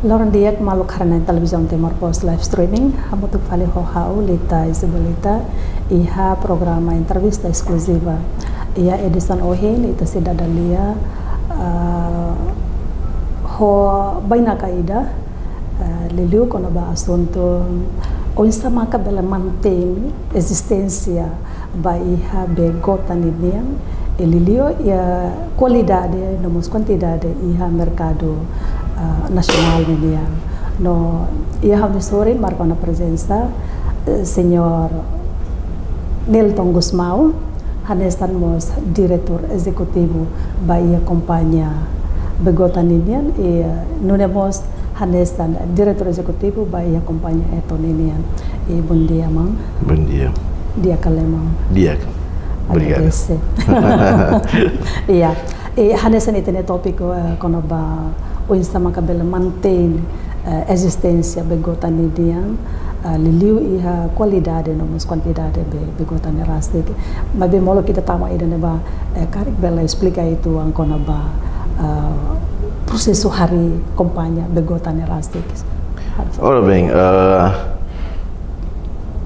Lauren Diak malu karena televisão Timor Post live streaming, hamu tu fale ho lita isibelita iha programa entrevista eksklusiva. Ia edisan ohin ita sida dalia ho baina kaida liliu kono ba assunto o insama ka bela mantém existência ba iha begota nidian elilio ia qualidade nomos quantidade iha mercado nacional dia. No, ia sore marca na presença senhor Nilton Gusmão, estamos diretor executivo Bahia Companhia Begota Ninian e nunemos hanestan diretor executivo Bahia Companhia Etoninian. E bom dia, mam. Bom dia. Dia kalemam. Dia. Obrigado. Iya. E hanestan itene tópico kono ba o insama kabela mantém existência begota nidian liliu iha qualidade nomos quantidade begota nerastik mabe molo kita tama ida neba karik bela explica itu angkona ba processo hari companhia begota nerastik. Ora bem,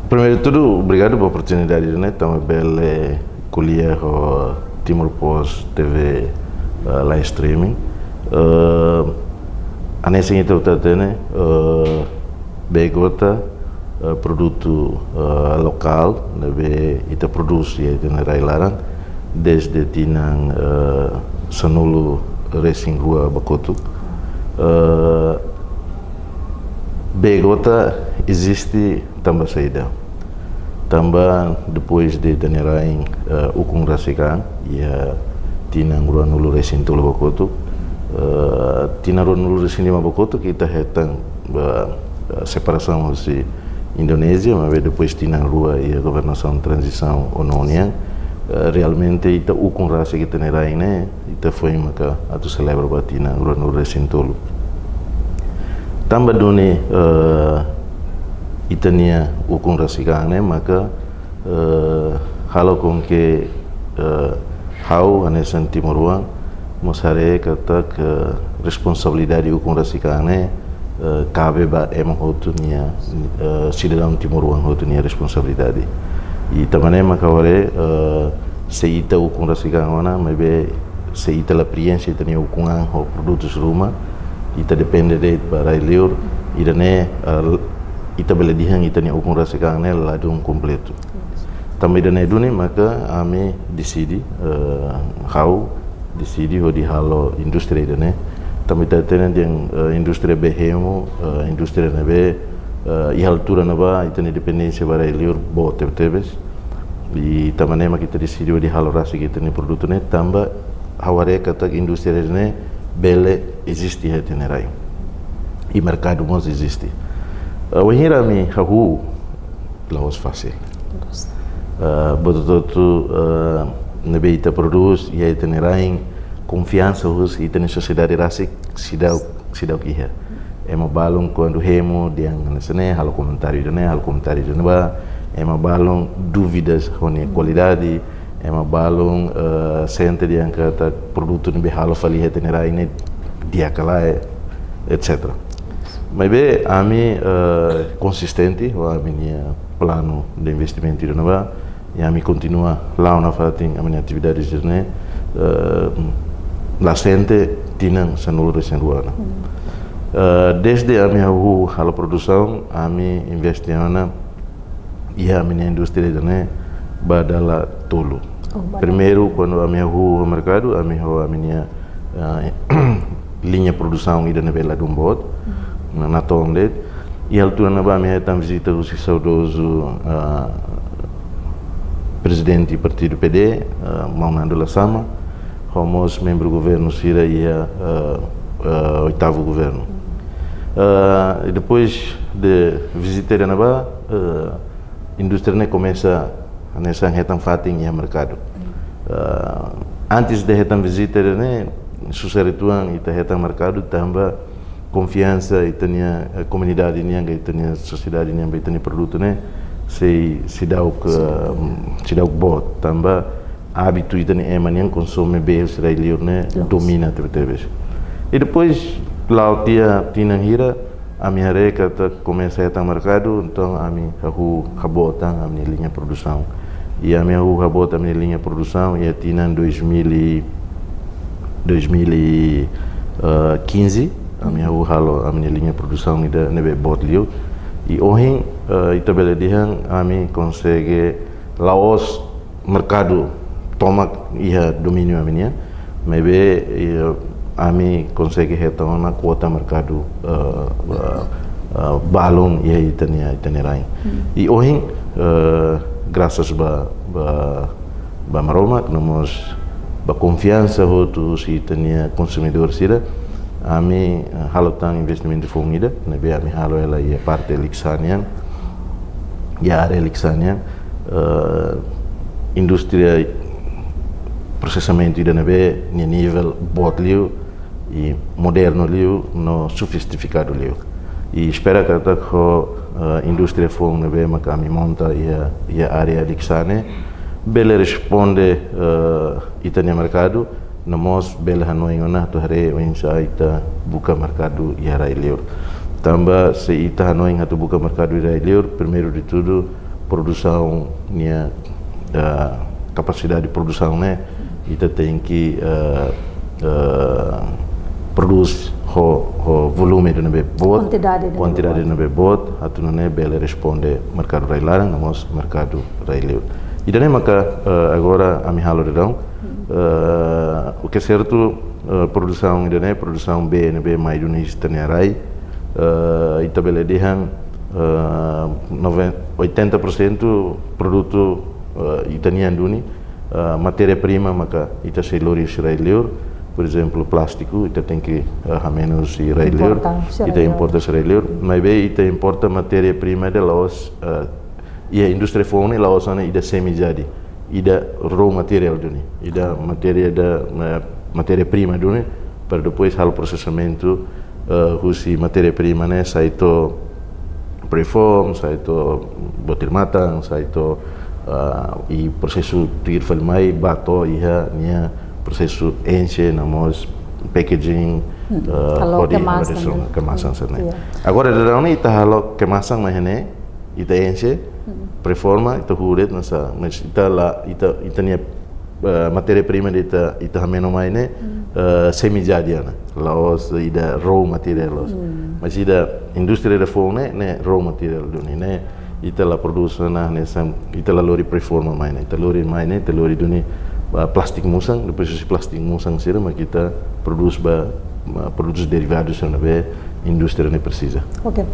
primeiro de tudo, obrigado pela oportunidade, né? Estamos bem colher o Timor Post TV live streaming. A nessa então está tendo begota produto local, né? Ita produz e tem railaran desde tinang sanulo racing rua bakotu. Begota existe também saída. Também depois de Danerain ukung rasikan ia tinang rua nulu racing tolo bakotu. Tinang rua nulu racing lima bakotu kita hetang separação de Indonésia, mas depois tinang rua ia governação transição ononian. Realmente ita ukung rasa kita Danerain né, ita foi maka atu celebra batina rua nulu racing tolo. Tambah doni itania ukung rasikane maka halo com que hau anesan Timoruan mosare kata ke responsabilidade ukung rasikane cabe ba ema hotunia cidadão Timoruan hotunia responsabilidade e também maka ore se ita ukung rasikane ona mebe se ita la experiência itania ukungan ho produtos rumah ita depende de barailir idane ita beledihan ita ni ukung rasikang ne ladung completo também dane duni maka ame decidi how decidi ho di halo industri dane também tatena yang industri behemo industri nabe i altura naba ita ni dependência barailir bo tebes e também maka kita decidi ho di halo rasik ita ni produto ne tamba haware kata industri ne bele existe retenerai e mercado mas existe o hirami hahu laos fácil bototo nebe ita produz e retenerai confiança os ita na sociedade rasik sidau kiha ema balong quando hemo diang nesene halo comentário de ba ema balong dúvidas hone qualidade ema balong sente diang kata produto nebe halo fali retenerai ne dia kala etc. Mas bem, a mim consistente, a minha plano de investimento de nova, e a mim continua lá na fatin a minha atividade de né, lá sente tinang sanul resenruana. Desde a minha rua a produção, a mim investiana e a minha indústria de né, badala tolo. Primeiro, quando a minha rua no mercado, a minha linha produção ida na bela dumbot na tonde e altura na ba me tam visita o saudoso presidente do partido PD Maunando Lassama fomos membro do governo Sira e oitavo governo e depois de visitar na ba indústria ne começa nessa retam fatin e mercado antes de retam visitar ne suserituan ita heta mercado tambah confiança e tenia comunidade nianga e tenia sociedade nianga e tenia produto né se dá o bot tambah hábito e tenia ema niang consome bem israelio né domina teve E depois lá tinha hira a minha reca começa a estar mercado, então a minha rabota a minha linha de produção. E a minha rabota a minha linha de produção e tinha em 2015 a minha linha de produção e da nebe botlio. E hoje itabele dihan a mim consegue Laos mercado toma ia domínio a minha, mas a mim consegue retornar na quota mercado balão e aí tem rain. E hoje graças a Maroma que nós a confiança outros e tem consumidor sira a mim halotan investimento de fungida, nebe a mim halo ela é parte elixanian e a área elixanian indústria processamento da nebe ni nível botlio e moderno liu no sofisticado liu e espera que a indústria fong nebe makami monta e a área elixane bele responde itania mercado namos bele hanoi ngona to hare wensa ita buka mercado e ara liu tamba se ita hanoi ngatu buka mercado e ara liu primeiro de tudo produção nia capacidade de produção né ita tem que produz o volume de nebe bot quantidade de nebe bot atu né bele responde mercado railarang namos mercado raileu e daí maka agora a mihalo dedão o que é certo produção de né produção B nebe mais dunis tanerai ita bele dihan 80% produto itanian duni matéria-prima maka ita selori israelior por exemplo plástico ita tem que a menos israelior ita importa israelior mas bem ita importa matéria-prima de Laos e a indústria fone Laos ana ida semi jadi ida raw material duni ida matéria-prima duni para depois hal processamento husi matéria-prima né saito preform saito botir matang saito e processo de filmai bato ia nia processo enche namos packaging kemasan sana agora dalam ni ita halo kemasan mahene ita enche preforma ita huret nasa mas ita nia matéria-prima ita hameno maine semi jadiana Laos ida raw material Laos mas ida indústria da fone ne raw material duni ne ita la produção na nessa ita la lori preforma maine ita lori duni plastik musang depois esse plastik musang sira mas kita produz derivados na be indústria ne precisa. Ok,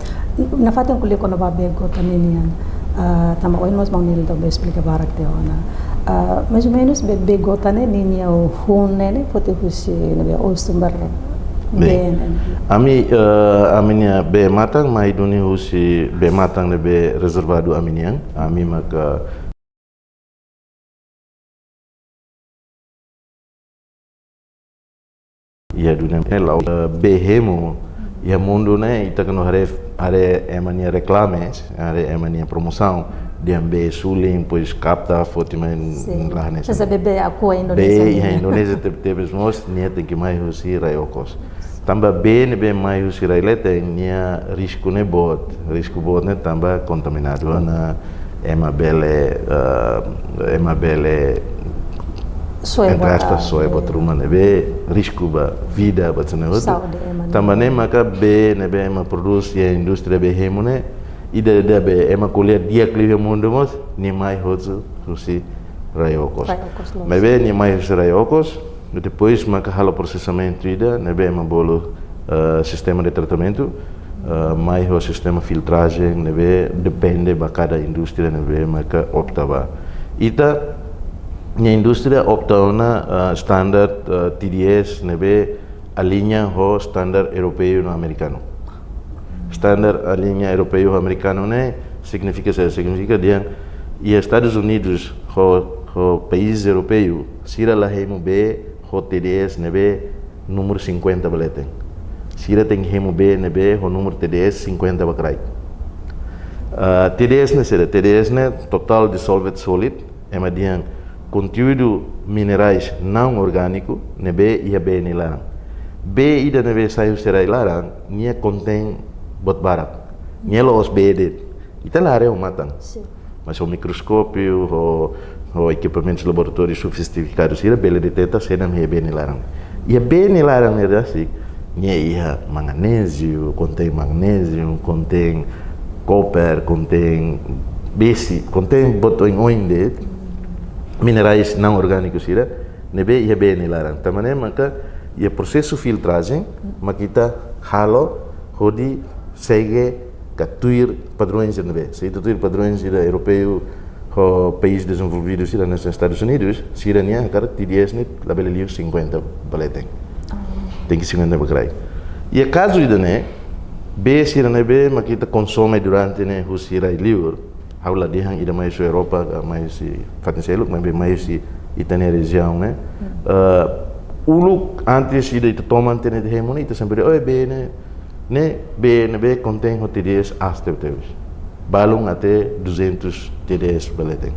na fatang kuliah kono ba bego taninian tama oin mas mangnil to be explica barak te ona mais ou menos bego tane ninia o hunne ne pote husi ne be ostumbar a minha be matang mai duni husi be matang ne be reservado a minha a mi maka ia dunia ela be hemo ia mundo né ita kano hare emania reclames hare emania promoção de ambe suling pois capta fotimen lá nessa essa bebê a coa Indonésia be Indonésia teve mos nia tem que mais husi raiokos tamba bem mais os israelitas nia risco ne bot ne tamba contaminado na emabele entre aspas soe bot rumah nebe risco ba vida ba tsene outro tamba ne maka be nebe ema produz e indústria be hemone ida be ema colher dia clive mundo mos ni mais outro susi raiokos mas be ni mais raiokos depois maka halo processamento ida nebe ema bolo sistema de tratamento mais o sistema filtragem nebe depende ba cada indústria nebe maka opta ba ita a indústria opta na standard TDS nebe alinha o standard europeu no americano standard alinha europeu americano né significa dia e Estados Unidos o país europeu sira la hemo be o TDS nebe número 50 baletem sira tem hemo be nebe o número TDS 50 bakrai TDS né total dissolved solid conteúdo minerais não orgânico nebe ia bem lá B ida nebe saio serai larang, nia contém bot barat. Nia los B ita lare o matang. Mas o microscópio, o equipamentos laboratórios sofisticados, ira bele detecta cena me bem larang. E bem larang era assim, nia ia magnésio, contém magnésio, contém copper, contém besi, contém botões oinde, minerais não orgânicos ira, nebe ia bem larang. Tamane maka ia processo filtragem, makita halo, hodi segue catuir padrões nebe. Se catuir padrões ira europeu, o país desenvolvidos ira nos Estados Unidos, se ira nia cara TDS net label liu 50 baletem. Tem que 50 bagrai. E a caso ida né, B se ira nebe makita consome durante né o sira liu, haula dihang ida mais Europa, mais fatenselo, mais itania região né. Uluk antes ida ita toman tene de hemoni ita sempre oi B né B contém o TDS asteus. Balung até 200 TDS baletem.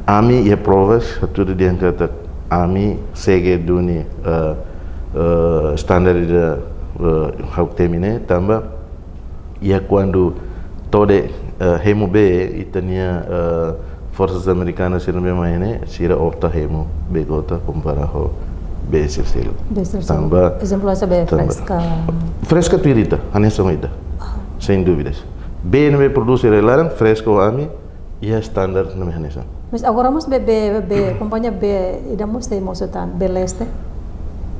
Ami e provas tudo dia kata ami segue duni standar da hau termine tamba ia quando tode hemo B itania forças americanas sira bem mais né sira opta hemo begota compara ho B selo tamba exemplo essa B fresca pirita anessa moida sem dúvidas B não produz larang fresco ami e é standard não anessa mas agora mas B companhia B ida mos tem mosutan B leste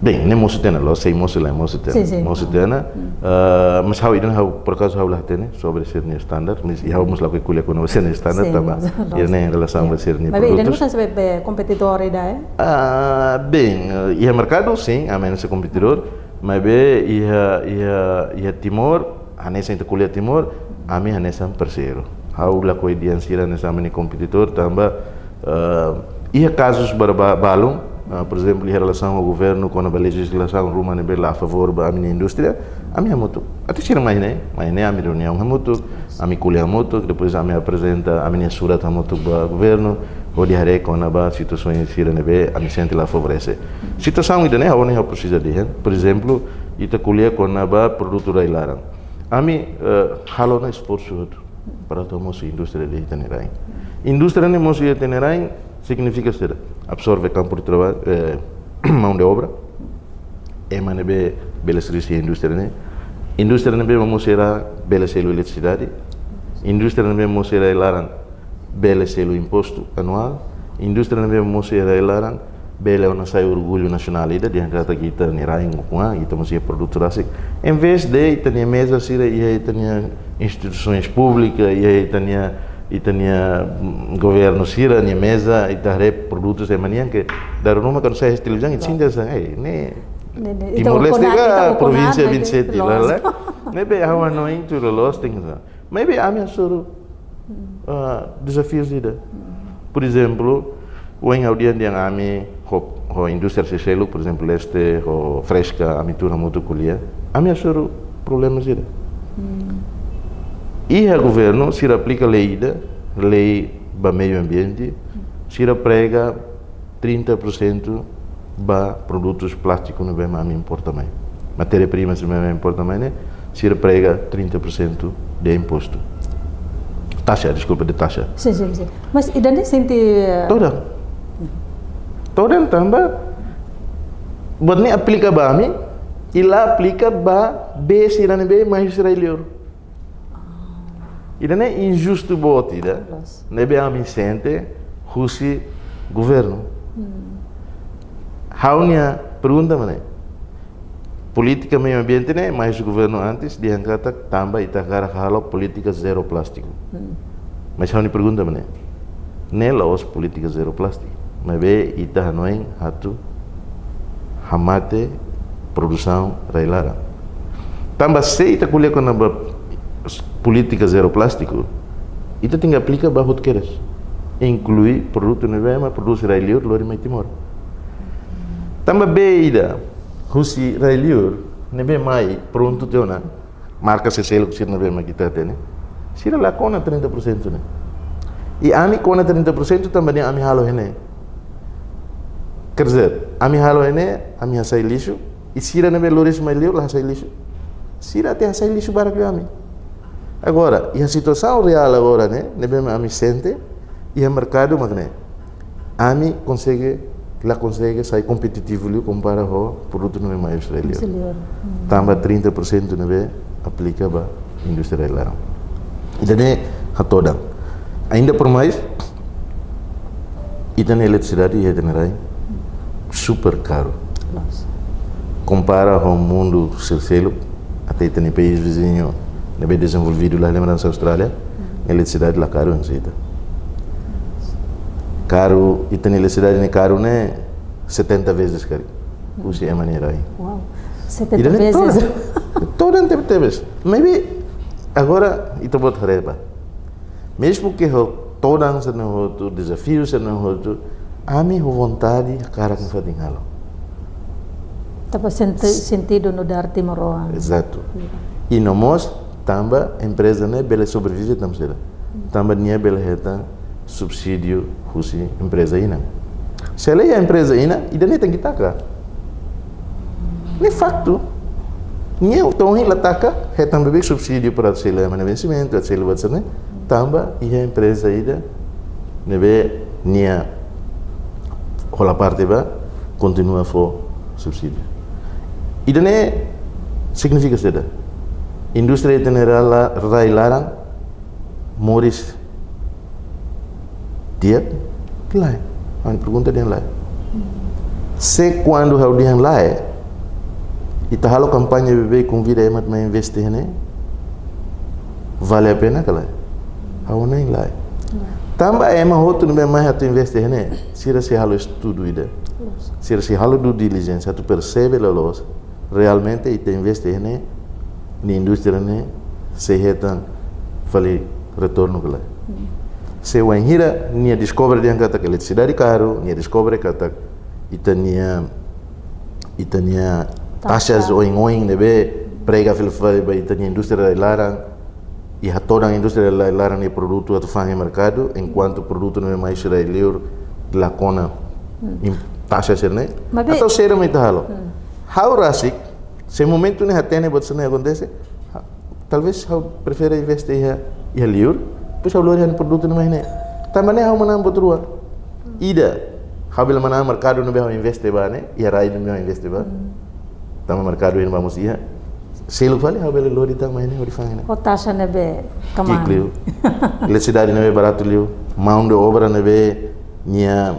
bem nem mosutena lo sei mosutena mas hau idan hau por acaso hau latene sobre ser ni standard mas hau mos lakukan kuliah kuno ser ni standard tamba ia nem relação a ser ni produtos mas idan mos sabe competidor ida bem ia mercado sim a menos competidor mas be ia Timor anessa inte kuliah Timor ami anessa parceiro hau lakukan dia sira nessa meni competidor tamba ia casos balung por exemplo, em relação ao governo, quando a legislação rumana é a favor da minha indústria, a minha moto, até se mais né, a minha reunião é moto, a minha colher moto, depois a minha apresenta a minha surat a moto do governo, ou de haré quando a situação em Síria nebe, a minha gente lá favorece. Situação ainda né, a única precisa de, por exemplo, ita colher quando a produto da ilaram. A minha halo na esforço para a nossa indústria de Itanerai. Indústria de nossa Itanerai significa ser absorve campo de trabalho, mão de obra, manebe bela serviço indústria né, indústria nebe vamos será bela selo eletricidade, indústria nebe vamos será elaran bela selo imposto anual, indústria nebe vamos será elaran bela uma sai orgulho nacional ida dia kata kita nirai ngukua kita mesti produto rasik, em vez de tanya mesa sira ia tanya instituições públicas ia tanya governo sira ni mesa itare produtos de manhã que dar numa quando sai televisão e tinha essa né Timor Leste ga província 27 lá né be hawa no into the lost things mas be a minha soro desafios ida por exemplo o em audiência yang ami ho indústria selo por exemplo este ho fresca a mitura muito colher a minha soro problemas ida e o governo se aplica lei para meio ambiente, se prega 30% para produtos plásticos não mais importa mais. Matéria-prima se não importa mais, né? Se prega 30% de imposto. Taxa, desculpa, de taxa. Sim. Mas e daí sente toda também buat ni aplica para mim e lá aplica para B se não B mais israelino. Ida é injusto bot ida, nebe ami sente husi governo. Haunya pergunta mana? Política meio ambiente né, mais o governo antes diangkata tambah itakara halo política zero plástico. Mas haunya pergunta mana? Nela os política zero plástico. Mas be ita hanoin hatu hamate produção railara. Tambah se ita kuliah com política zero plástico, itu tinggal aplica bajo queres, inclui produto nevema, produto railiur, lori mai Timor. Tambah beida, husi railiur, neve mai pronto teona, marca se selo que nevema kita tene, sira lá kona 30% né. E ami kona 30% também ami halo hene. Quer dizer, ami halo hene, ami hasai lixo, E sira nebe lores mais liu lá sai lixo. Sira até sai lixo para kami. Agora, e a situação real agora, né? Nebe ami sente e o mercado magne. Ami consegue sair competitivo liu compara o produto nebe mais israelio. Tambah 30% nebe aplica ba indústria lá. E daí a toda. Ainda por mais, e tem eletricidade e tem super caro. Compara ao mundo terceiro, até tem país vizinho, bem desenvolvido lá, lembrança Austrália, eletricidade lá caro, não sei. Caro, e tem eletricidade nem caro, né? 70 vezes caro. Usa a maneira aí. Uau, 70 vezes? Toda a tempo. Maybe, agora, itu buat reba. Mesmo que toda a outro desafio, a minha vontade, cara, que faz dinheiro. Tapi sentido no dar timoroan. Exato. E nós também empresa né bela sobrevive também será. Também nia bela reta subsídio husi empresa ina. Se ela é a empresa ina, ida nem tem que tacar. Nem facto. Nia então ela taca, reta também subsídio para se ela mana vencimento, se ela vai né. Também e a empresa ida nebe nia rola parte ba continua for subsídio. Ida ne significa seda. Indústria general rai larang moris dia lai. An pergunta dia lai. Se quando hau dia lai ita halo campanha bebê convida emat mai investir ne vale a pena kala. Hau nem lai. Tambah ema hotu no mai hatu investir ne sira se halo estudo ida. Sira se halo due diligence hatu percebe los realmente ita investir ne ni indústria ne se retan fali retorno kala. Se wanhira nia descobre dia kata que eletricidade caro, nia descobre kata itania taxas oing nebe prega fil fali ba itania indústria larang e a toda a indústria larang ni produto atu fang mercado enquanto produto no mais israelio la kona taxas ne atau sera mai tahalo. How rasik se momento ne hatene bot sene acontece talvez eu prefere investir e liur pois eu lorian produto no mais ne também eu manam botrua ida habil manam mercado no bem investir ba ne e rai no bem investir ba também mercado em vamos ia selo vale habil lori também ne orifang ne o taxa nebe kamang liu eletricidade nebe barato liu mão de obra nebe nia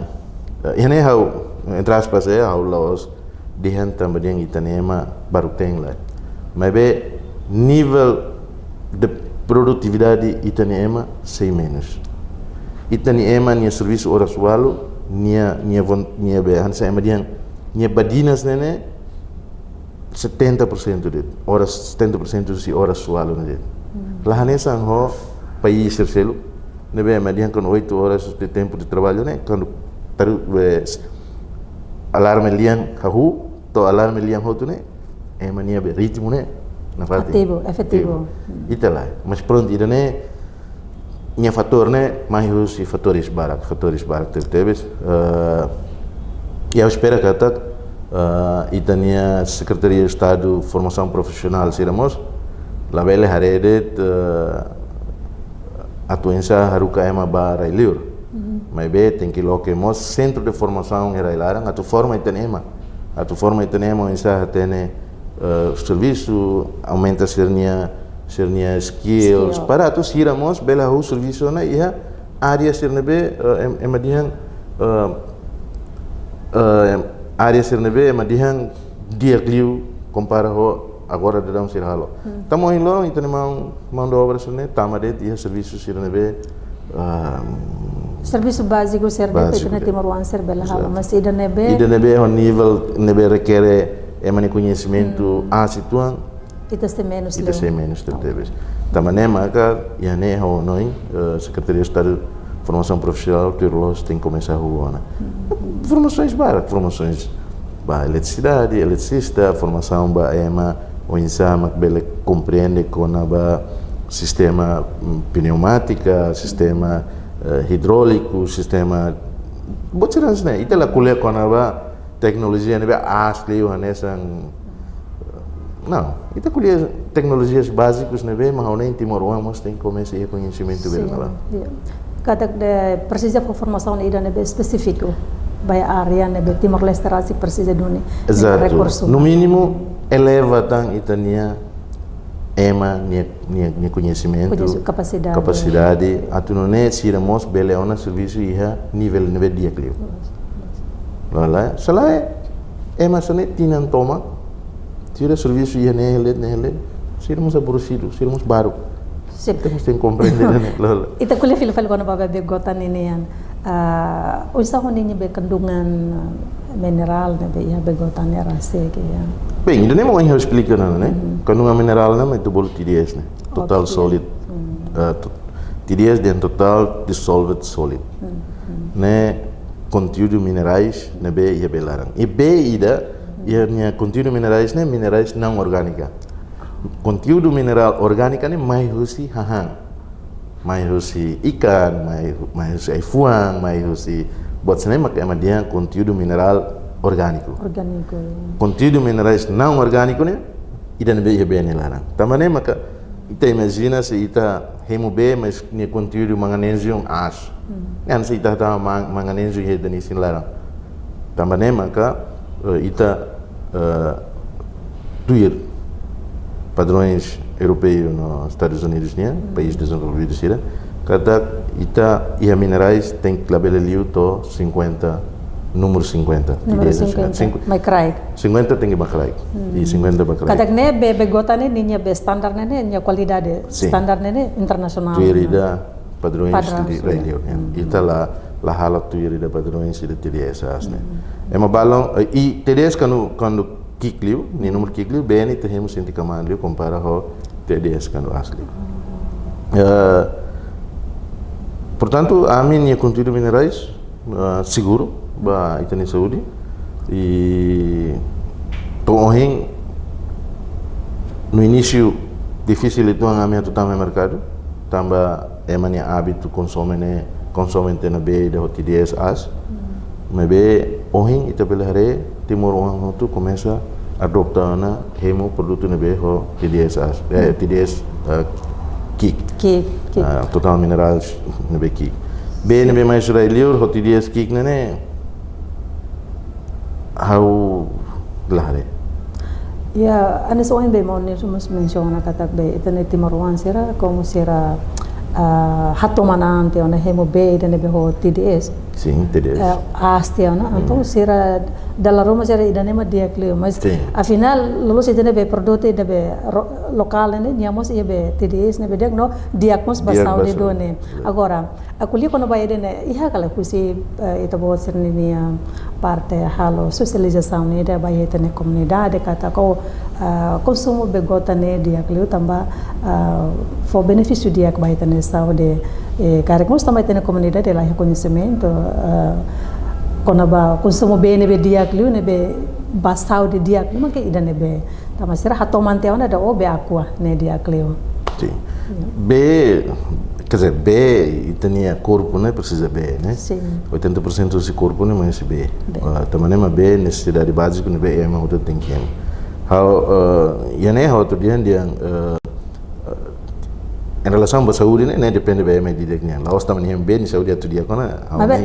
ene hau entras pas hau los dihan também yang itanema baru tem lá mas be nível de produtividade itanema sei menos itanema nia serviço ora sualo nia be han sai madian nia badinas nene 70% de horas 70% si horas sualo nele lá nessa ho país terceiro nebe madian com 8 horas de tempo de trabalho né quando alarme lian hahu to alarme lian hotu ne mania be ritmo ne na parte efetivo itulah mas pronto ida ne nya fator ne mais os fatores barak tertebes eu espero que até itania Secretaria de Estado Formação Profissional siramos la bele harede atuensa haruka ema bara liur mas be tem que lo que mos centro de formação era ilarang atu forma itanema insa tene serviço aumenta sernia skills para tu siramos bela o serviço na ia área sernebe emadihan área sernebe emadihan dia kliu compara ho agora de dalam sirhalo tamo in lorong itane mão de obra serne tamade dia serviço sernebe serviço básico serbe itane timaruan serbela halo mas ida nebe ao nível nebe requer emani conhecimento situan ita se menos tertebes tamane maka yane ho noi Secretaria de Estado de Formação Profissional Tirlos tem que começar a rua formações ba eletricidade eletricista formação ba ema o insama bele compreende com ba sistema pneumática sistema hidráulico sistema botirans né itela kuliah com ba teknologi ne be asli hanesan Não, ita kuliah tecnologias básicas nebe, mas nem Timor-Leste mas tem que começar a conhecimento bem lá. Kata de precisa formação ida nebe específico, vai área nebe Timor-Leste rasi precisa duni recurso. No mínimo eleva tan itania ema nia conhecimento, capacidade, atunone siramos beleona serviço iha nível dia clio. Lá, salah ema sone tinan toma, tira serviço iha nehelet, siramos aborrecido, siramos baru. Temos que compreender né. Ita kuliah fil-fil kono baba begotan ini yan. Usaha honinya be kandungan mineral ne be ya begotan ya rase ke ya. Bem, ainda nem vou explicar nada, né? Kandungan mineral não é bolo TDS, né? Total solid. TDS dan total dissolved solid. Né? Conteúdo minerais ne be ia belarang. E be ida ia conteúdo minerais né minerais não orgânica. Conteúdo mineral orgânica ne mai husi hahang. Mai husi ikan, mai husi aifuang, mai husi buat sana mak dia conteúdo mineral orgânico. Conteúdo minerais não orgânico né ida ne be ia be ne larang. Tamane maka ita imagina se ita hemu be mas ne conteúdo manganesium as. Kan se ita ta manganesium he dani sin larang. Tamane maka ita tuir padrões europeus nos Estados Unidos, né? Países desenvolvidos, né? Cada ita ia minerais tem que labeleliu to 50, número 50. Número 50. Mai crai. 50 tem que bacrai. E 50 bacrai. Cada ne be begota ne ninya be standar ne nya qualidade standar ne internacional. Tuirida padrões de religião, né? Ita la hala tuirida padrões de TDS, né? É uma balão e TDS quando Kikliu, ni número Kikliu, bem, teremos senti kamaliu compara ho TDS quando asli. Portanto, a minha conteúdo minerais seguro, ba itani saúde e tohin no início difícil itu ang amia tutama mercado, tamba emania hábito consome na be da TDS as, mebe ohin ita belare Timor tu começa a adoptar na hemo produto na be ho TDS as, TDS kick. Total minerais na be kick. Be na be mais israelio ho TDS kick na ne how lahare. Ya, ane soalnya be mau nih cuma menciona kata be itu nih Timor sera como sera hato mana ante ona hemo be dan be ho TDS. Sim, TDS. Asti ona, então sera dalam rumah sera idane ma dia klio, mas afinal lulus idane be produto ida be lokal ne nyamos ia be TDS ne be dia no diagnos basau de done. Agora, aku lihat kono ba idane iha kala kusi ita bo sernia parte halo socialização ne da ba itane comunidade kata ko consumo be gota ne dia klio tamba for benefício dia ba itane saúde karek mos tamba itane comunidade lá reconhecimento quando ba consumo bem nebe dia kliu nebe basau de dia kliu maka ida nebe tama sira hato manteona da obe aqua ne dia kliu. Sim. B, quer dizer, B tinha corpo, né? Precisa B, né? Sim. 80% do corpo não é B. Também é B, necessidade básica não é uma outra tem que é. Yang né, outro dia em relação à saúde, né, depende bem mais diretamente. Lá está menino bem de saúde outro dia, quando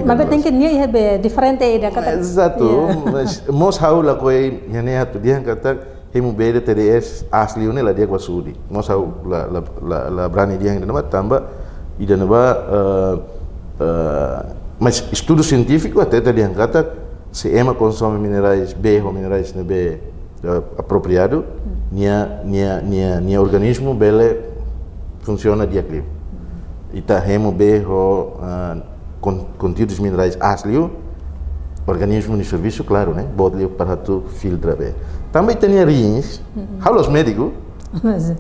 mas tem que nia é diferente da kata. Exato, mas most hau lá coi yang né outro dia kata hemu bem de TDS asli une lá dia com saúde. Most hau lá brani dia yang nama tambah ida nama mas estudo científico até dia kata se ema consome minerais B ou minerais ne B apropriado, nia organismo bele funciona dia clio. Ita hemo be ho conteúdos minerais asli organismo de serviço claro, né? Bodlio para tu filtra be. Também tem rins, halos médico.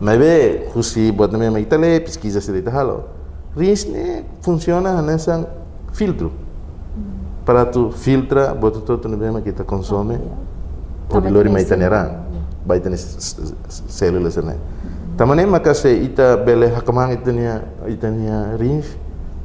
Mas be husi bot na me itale pesquisa se dita halo. Rins ne funciona nessa filtro. Para tu filtra bot todo no bem que kita consome. O dilori mai taneran. Vai ter células né. Tamane maka se ita bele hakamang itania rins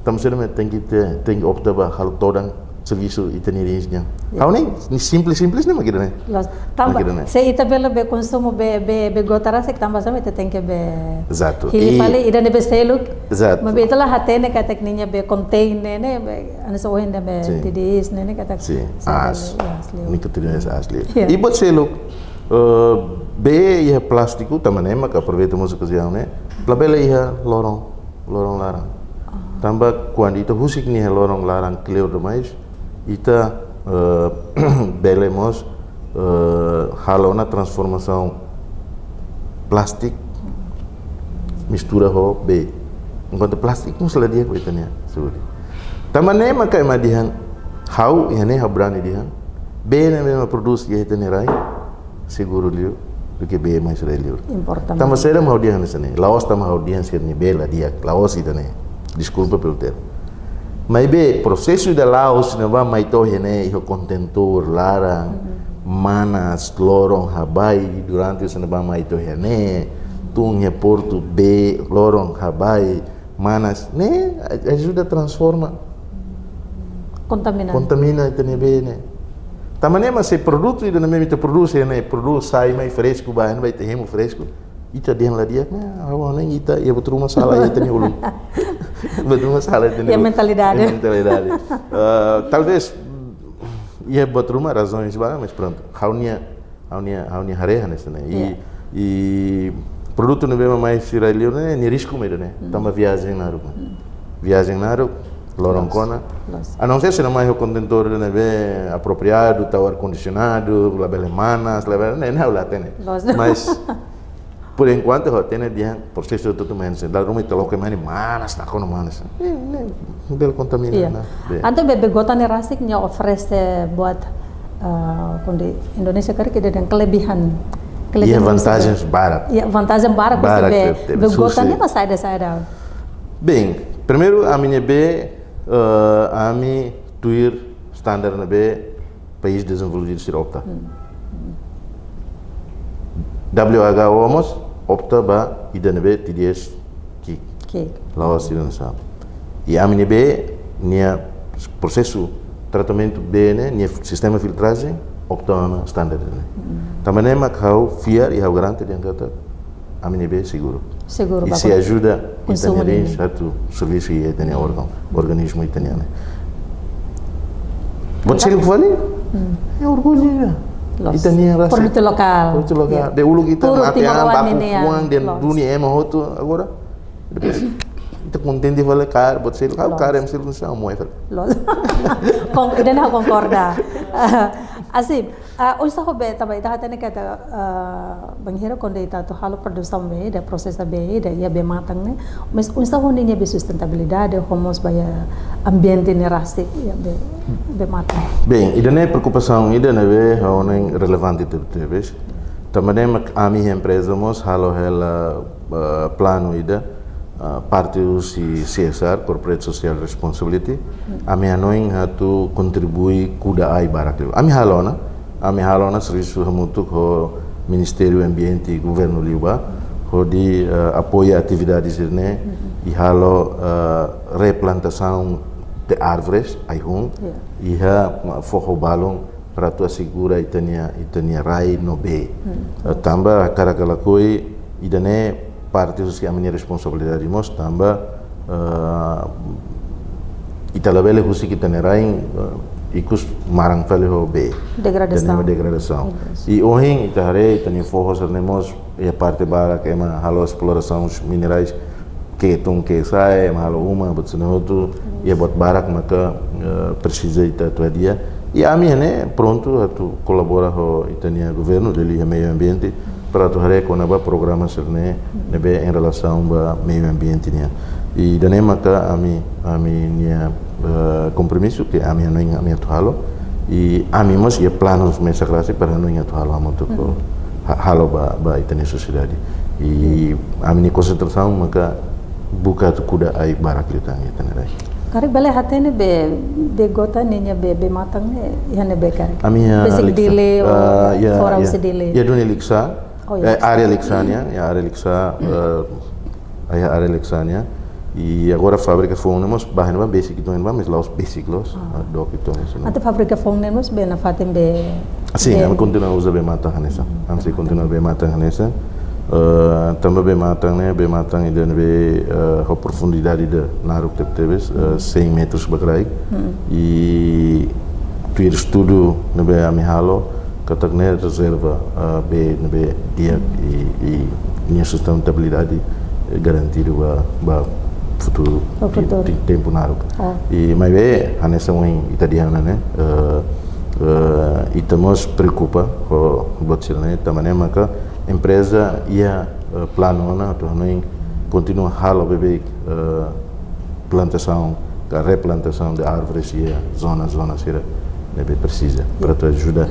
tam sera me tem que optar ba hal todang serviço italianisnya. Kau ni simples nih makanya. Los tambah se ita bela be consumo be gotara se tambah sama ita tem que be. Exato. Hili fali ida ne be seluk. Exato. Mas ita lah hatene kata tekniknya be container ne be ana so henda be TDS ne kata. Sim. Ni keturunan asli. Yeah. Ibu seluk be ia plástico também maka aproveitamos ocasião né. Labela ia lorong larang. Tambah quando ita husik ni lorong larang clear demais. Ita belemos halona transformação plastik mistura ho be enquanto plastik não se dia com itania seguro tamane maka emadihan hau ihane habrani dihan be na mesma produz ia itania rai seguro liu do que be mais relio importante tama sera mau dihan sene laos tama mau dihan serni bela dia laos itane desculpa pelo termo. Mas be processo de Laos não vai mais torre né o contentor larang manas lorong habai durante o não vai mais torre né tunha porto be lorong habai manas né ajuda transforma contamina itu né be né também mas se produto ainda não me produz né produz sai mais fresco vai ter remo fresco ita dia lá dia awalnya ita ia betul masalah ya tani ulum betul masalah tani ya mentalidade talvez ia betul rumah razões banyak mas pronto haunia hareha nessa né e produto não vem mais siralio né ni risco medo né tama viagem na lorongkona a não ser se não mais o contentor né be apropriado tá ar condicionado label manas label né não lá tem mas por enquanto tem dia processo de tudo menos da rumah itu lokai mana está com manas bel contaminado anto bebe gota nerasik nya oferece buat quando Indonesia kari kita ada kelebihan iya vantagens barat iya vantagem barat be gota ni mas ada bem primeiro a minha be a mi tuir standar na be país desenvolvido se opta WH opta ba idane be TDS ki Laos Indonesia e a minha be nia processo tratamento be né nia sistema filtragem opta na standard né também mak hau fiar e hau garante de kata a minha be seguro e se ajuda italiano satu serviço e italiano organismo italiano buat sih kali é orgulho italiano produto lokal de ulu kita matian baku fuang dan dunia emang hotu agora kita contente vale car buat sel kau car em sel não são muito dan aku concorda assim unsa hobe também ita hatane kata banghira quando ita to halo produção be da processo be da ia be matang né mas unsa honinya be sustentabilidade homos baya ambiente nerasik ia be matang bem idane preocupação idane be honen relevante tebes também ami empresa mos halo ela plano ida parte do CSR Corporate Social Responsibility ami anoin hatu contribui kuda ai barak ami halona serviço remoto com Ministério Ambiente e Governo Liba di apoia atividades né e halo replantação de árvores aihun e ha forro balong para tu assegura itania rai no be tamba karakala koi idane parte dos que a minha responsabilidade mos tamba italabele husi kita nerain ikus marang fale ho be degradação e ohin itare tani forros nemos e a parte bara que ema halo exploração minerais que sai halo uma botsunotu e bot barak maka precisa ita tua dia e a minha né pronto atu colabora ho itania governo dele meio ambiente para tu hare com aba programa serne nebe em relação ba meio ambiente né e dane maka ami nia compromisso que ami não ami atualo e ami mos ia planos mesa classe para não atualo amonto ko halo ba itania sociedade e ami ni concentração maka buka tu kuda ai barak litang itania Karek bale hatene be gota ninya be matang ihane be karek. Ami basic delay fora usi delay. Ya dunia liksa area liksanya ya area liksa area liksanya E agora a fábrica foi nós bairro não basic então mas lá os basic los do que então isso. Ante fábrica foi nós bem na fatem be. Sim, a continua usa bem mata nessa. Antes continua bem mata nessa. Também bem mata né, bem mata e dan be a profundidade de naruk teves 100 metros bagrai. E tu estudo no be amihalo katak ne reserva be dia e minha sustentabilidade garantida ba futuro tempo naruk. E mas be anessa um italiana né. E estamos preocupa com botsirane também maka empresa ia plano na tu não continua halo bebê plantação a replantação de árvores e zona será nebe precisa para tu ajuda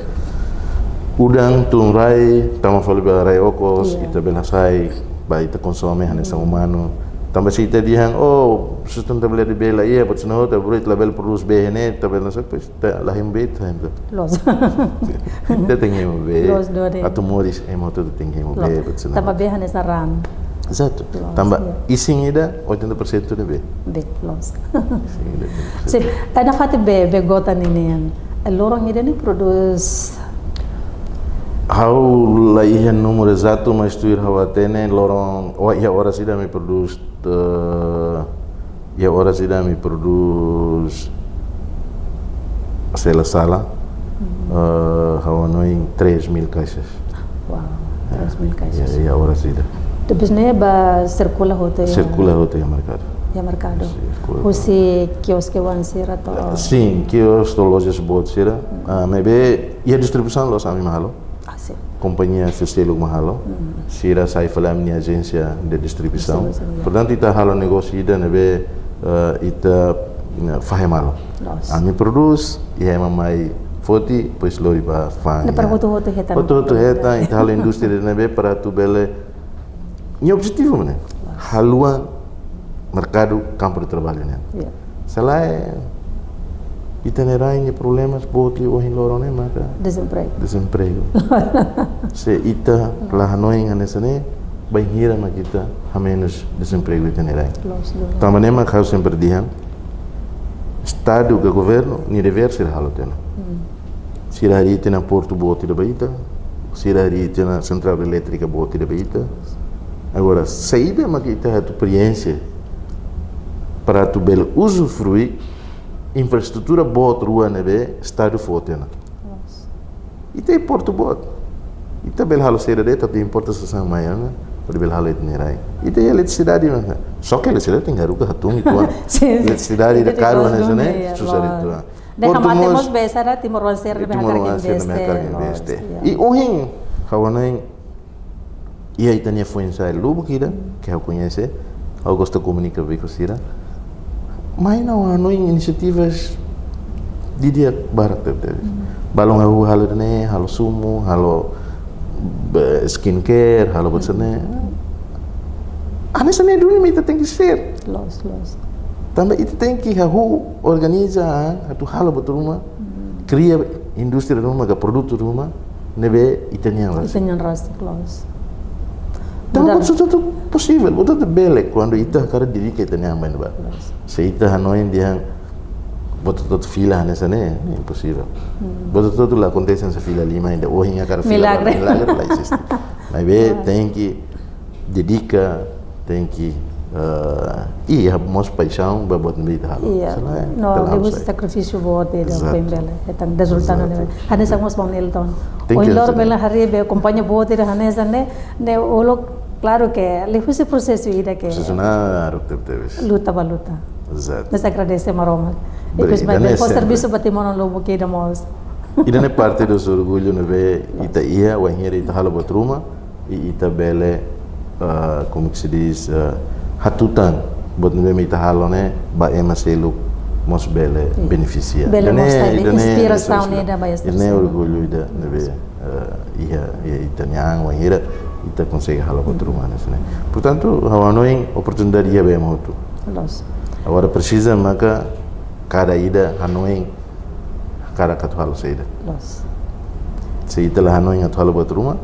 udang tu rai tama falou rai okos e também sai vai te consome nessa humano também se te dizem sustentabilidade bela ia but senão te buat label produz bem né também não sei pois lahim bem também Los. Dia tinggi mo be. Los dore. Atau moris motor tu tinggi mo be. Tambah be nessa ran. Exato. Tambah ising ida 80% tu be. Be los. Sim, na fate be gota nini lorong ida ni produz How la ihan número exato mas tu ir hawa tene lorong ia ora sida me produz ia ora sida me produz sala hawa noing 3.000 caixas. Wow, 3.000 caixas. Ia ora sida. Depois né ba circula hote. Circula hote ya mercado. Ya mercado. Você quiosque wan sira to. Sim, quiosque lojas bot sira. Maybe ia distribuição lo sami mahalo. Sim. Companhia Festelo mahalo. Sira sai falam minha agência de distribuição. Portanto, ita halo negócio ida nebe ita fahemalo. Ami produz e é mamai foti pois lori ba fang. Para hoto heta. Hoto heta ita halo indústria de nebe para tu bele. Ni objetivo mana? Haluan mercado campo de trabalho né. Selain ita nerai problemas botli hoje loro né maka desemprego. Se ita lah noing anessa né banhira na kita a menos desemprego ita nerai. Também mas eu sempre digo Estado e governo ni dever ser halo tena. Sirari tena porto boti da baita, sirari tena central elétrica boti da baita. Agora saída mas kita a experiência para tu bel usufruir infraestrutura bot rua nebe estado fotena. E tem porto bot. E tem bel halo ser deta tem importação maior, né? Por bel halo etnerai. E tem eletricidade, né? Só que a eletricidade tem garuga ratung itu. Eletricidade da caro né? Susah itu. Deja matemos besara timor wanser de investe. E ohin kawanai ia itania foi ensai lubu kira que eu conhece, eu gosto de comunicar com sira. Mas não há iniciativas de dia barat teve. Balong aku halo ne, halo sumo, halo skincare, halo botsane. Anessa ne dulu mita tem que ser. Los. Também itu tem que organiza atu halo botruma, cria indústria rumah, ga produto rumah, nebe itanian ras. Itanian ras los. Então, tudo possível, tudo bele quando ita cara dedica itanian main ba. Se ita hanoin dia botot fila nessa né, é impossível. Botot lá acontece nessa fila lima ainda hoje a cara fila milagre lá existe. Mas be tem que dedica, tem que e a mos paixão ba bot meio da halo. No, devo sacrifício buat dia pembela. Então resultado né. Hanesa mos bom Nilton. O lor bela hari be companhia buat dia hanesa né olo claro que ali foi esse processo ida que funcionar teve. Luta. Exato. Nós agradecemos Roma. E depois mais o serviço batimono lobo que damos. E não é parte do orgulho né be ita ia o engenheiro ita halo botruma e ita bele como que se diz hatutan bot nebe ita halo né ba emaselu mos bele beneficia. Bele mos inspiração né da baia. Ele é orgulho ida nebe ia ita nyang o engenheiro ita consegue halo botruma né. Portanto, hawanoing oportunidade ia bem muito. Agora precisa maka cada ida hanoing cada katu halo saída. Se ita lah hanoing atu halo botruma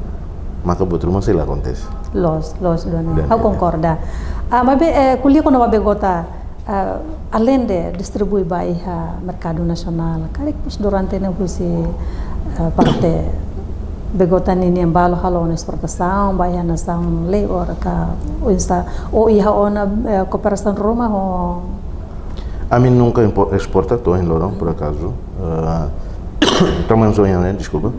maka botruma se lá acontece. Los, dona. Eu concordo. Mas kuliah quando vai gota além de distribuir baia mercado nacional, cara que durante a parte begota nini yang balo halo na exportação, baia nação lei ora ka o ia ona cooperação Roma o a mim nunca exporta tô em Lorão por acaso. Também sonho, né? Desculpa.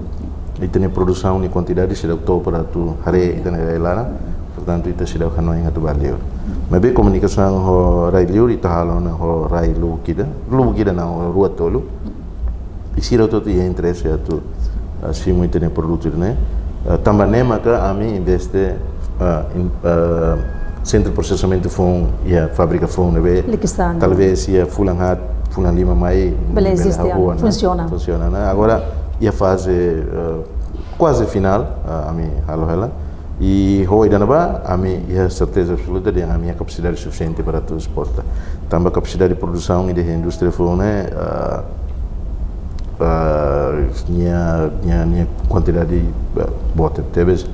E tem produção em quantidade se dá para tu hari dan lá, portanto itu se dá Hanoi ngatu baliur. Mas bem comunicação ho rai liur itu halo na ho rai lu kita na rua tolu. E se dá todo ia interesse tu assim muito tem produto, né? Também maka a mim investe centro de processamento de fome e a fábrica de fome, talvez ia fulan lima mai funciona, né? Agora ia fase quase final a mim halo e hoje dana ba a mim ia certeza absoluta de a minha capacidade suficiente para tu exportar. Também capacidade de produção e de indústria fome minha quantidade bota talvez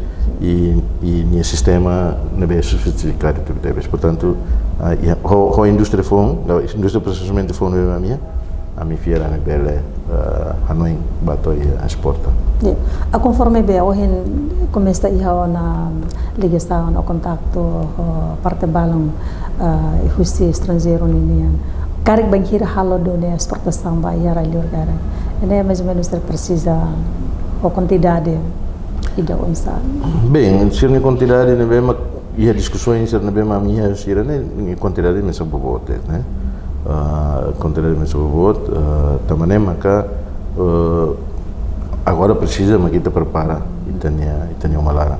e minha sistema não é sofisticado talvez, portanto a indústria fome, a indústria de processamento de fome a minha fiera na bela Hanoi bato e exporta. A conforme be hoje começa a ir na ligação, no contato parte balão e justi estrangeiro ninian. Karik banhira halo do ne exportação bayar alur cara. Ini mais ou menos precisa a quantidade e da onça. Bem, se a quantidade não bem, e a discussões não bem a minha sira né, quantidade me sabe bote, né? Quantidade me sabe bote, também maka agora precisa mas kita prepara, itanya uma lara.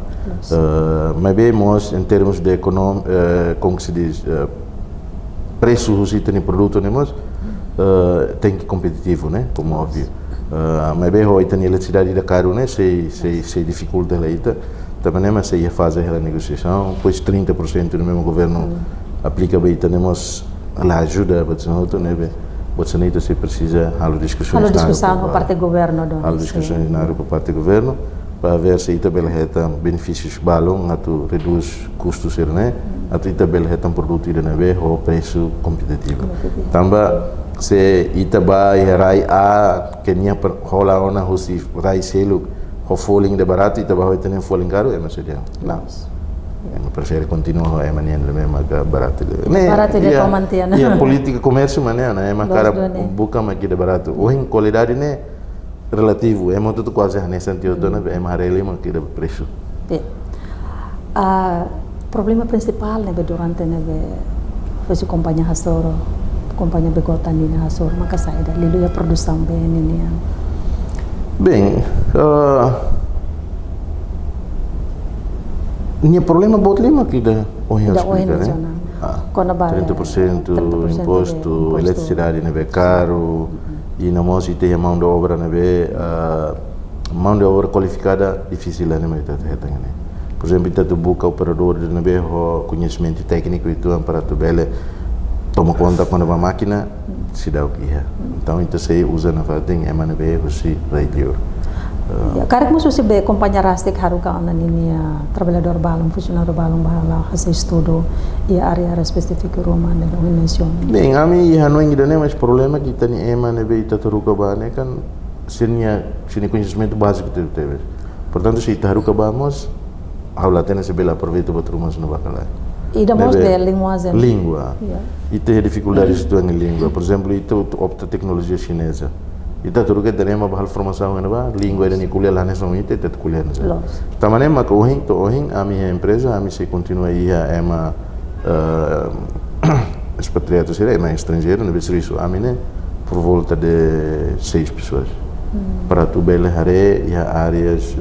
Mas bem, nós em termos de como se diz, preços e tem produto nemos tem que competitivo, né? Como óbvio. Mas bem, hoje tem eletricidade da caro, né? Se dificulta lá ita, também mas se ia fazer a negociação, pois 30% do mesmo governo aplica bem, temos a ajuda, mas não outro, né? Você nem se precisa a discussão por parte do governo, a discussão por parte do governo para ver se ita belheta benefícios balão, atu reduz custos, né? Atu ita belheta produto ida nebe o preço competitivo. Também se ita vai rai que nia rola ona hosi rai selo ho falling de barato ita vai ter falling caro é mas seria não. Eu prefiro continuar a maneira mesmo que barato. Barato de manter. E a política comércio maneira, né? Mas cara busca mais que de barato. Ou em qualidade né relativo, é muito quase nesse sentido, né? É mais relativo que de preço. Problema principal né durante né fosse companhia Hasoro, companhia Begota ni Hasoro, maka saya dah lilu ya produção bem ini. Bem, Nia problema bot lima que da ONU explica, né? 30% imposto, eletricidade não é caro e não mais tem mão de obra não é mão de obra qualificada difícil né mas tá né. Por exemplo, tu busca operador de não é o conhecimento técnico e tu para tu bele toma conta quando uma máquina se dá o que é. Então você usa na fazenda é mana be você radio. Karek musuh si be companhia rastik haruka ona nini trabalhador balão, funcionário balão bahala hasa estudo e área específica Roma da organização. Bem, a mim não ainda nem mais problema que tem emana be taruka ba né kan senia conhecimento básico teve. Portanto, se taruka vamos aula tem se bela aproveita para turmas no bacalhau. E da mos de linguagem. Língua. E tem dificuldades em língua. Por exemplo, itu opta tecnologia chinesa. Ita turuke terima bahal formação na língua de kuliah lá nessa unidade te kuliah nessa. Tamane mak ohin a minha empresa a mim se continua aí é uma expatriado seria é estrangeiro no serviço a mim por volta de 6 pessoas. Para tu bela hare e áreas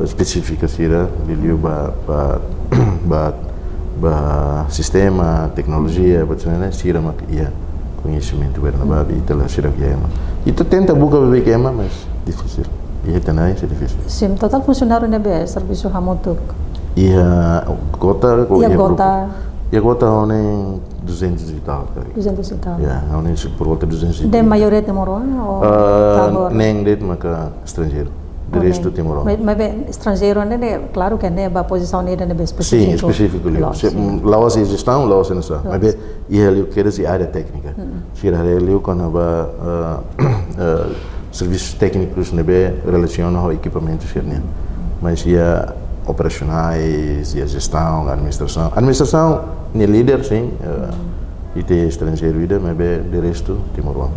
específicas seria de ba sistema tecnologia bacana seria mak ia conhecimento bernababi itulah seria que é itu tenta buka BBM mas difícil. Iya tanai é difícil. Sim, total funcionário na BS serviço hamotuk. Iya gota. Iya gota onem 200 e tal. 200 e tal. Ya, onem por volta 200 e tal. De maioria de moro ou nem det maka estrangeiro. de resto Timor. Mas estrangeiro, né? Claro que é a posição dele é Sim, específica. específico. Lá é gestão, lá não está. Mas ele quer dizer área técnica. Se ele quando vai serviços técnicos, né, relaciona ao equipamento, mas operacionais, e a gestão, a administração. A administração, é líder, sim, e tem estrangeiro, mas de resto, Timor.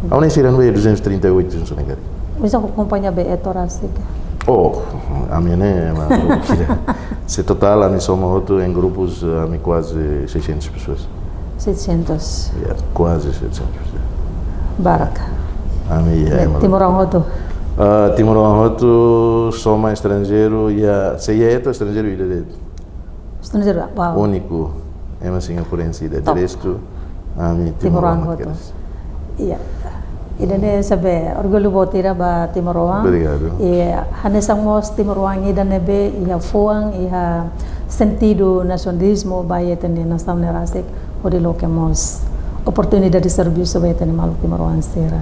A Unesco é 238, não sei. Mas a companhia é torácica? A minha é se total, a minha somos em grupos, a minha quase 600 pessoas. 600? Quase 700 pessoas. Baraka. A minha é Timor-Leste? Timor-Leste, soma estrangeiro, se é estrangeiro, ele é estrangeiro, uau. único, é uma singapurense, de resto, a minha Timor-Leste. E dan sabe orgulho botira ba Timor-Leste. Obrigado. E hanesang mos Timor-Leste dan nebe ia foang ia sentido nacionalismo ba ia tene nasam nerasik odi lo que mos oportunidade de serviço ba ia tene malu Timor-Leste sera.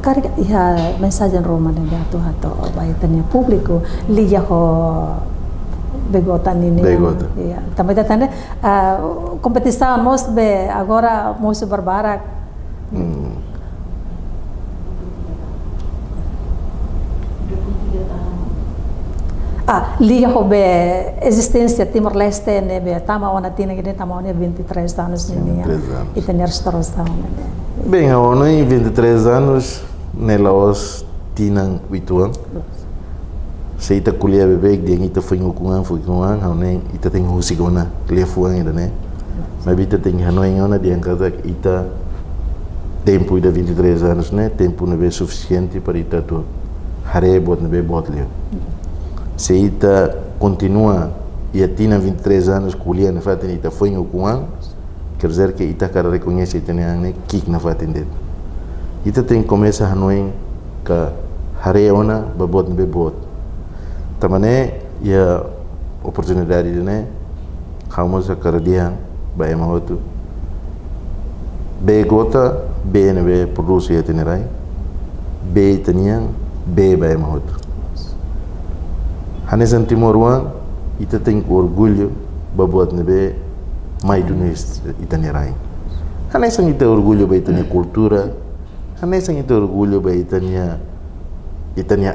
Karena mensagem Roma dan jatuh atau ba ia tene público liya ho begotan ini. Begota. Iya. Também tanda competição mos be agora mos berbarak. Liga ho be existência Timor-Leste né be tama ona tina que tama ona 23 anos né e tem restauração né. Bem, a ONU em 23 anos nela os tinang 8 anos. Se ita kuliah bebek dia ita foi ngukungan hanen ita tem husigona kuliah fuang ida né. Mas ita tem hanoi ona dia kata ita tempo ida 23 anos né, tempo não é suficiente para ita tu hare bot não é bot leo. Se ita continua e atina 23 anos kuliah na fatin ita foi ngukungan, quer dizer que ita cara reconhece ita né kick na fatin det. Ita tem começa hanoi ka hare ona babot não é bot. Tamane ya oportunidade né, vamos a cardian by mahotu. B gota BNB produce ya tenerai. B tanian B by mahotu. Hanesan Timor-Leste ita tem orgulho babuat nebe mai dunis itanerai. Hanesan ita orgulho ba itania cultura. Hanesan ita orgulho ba itania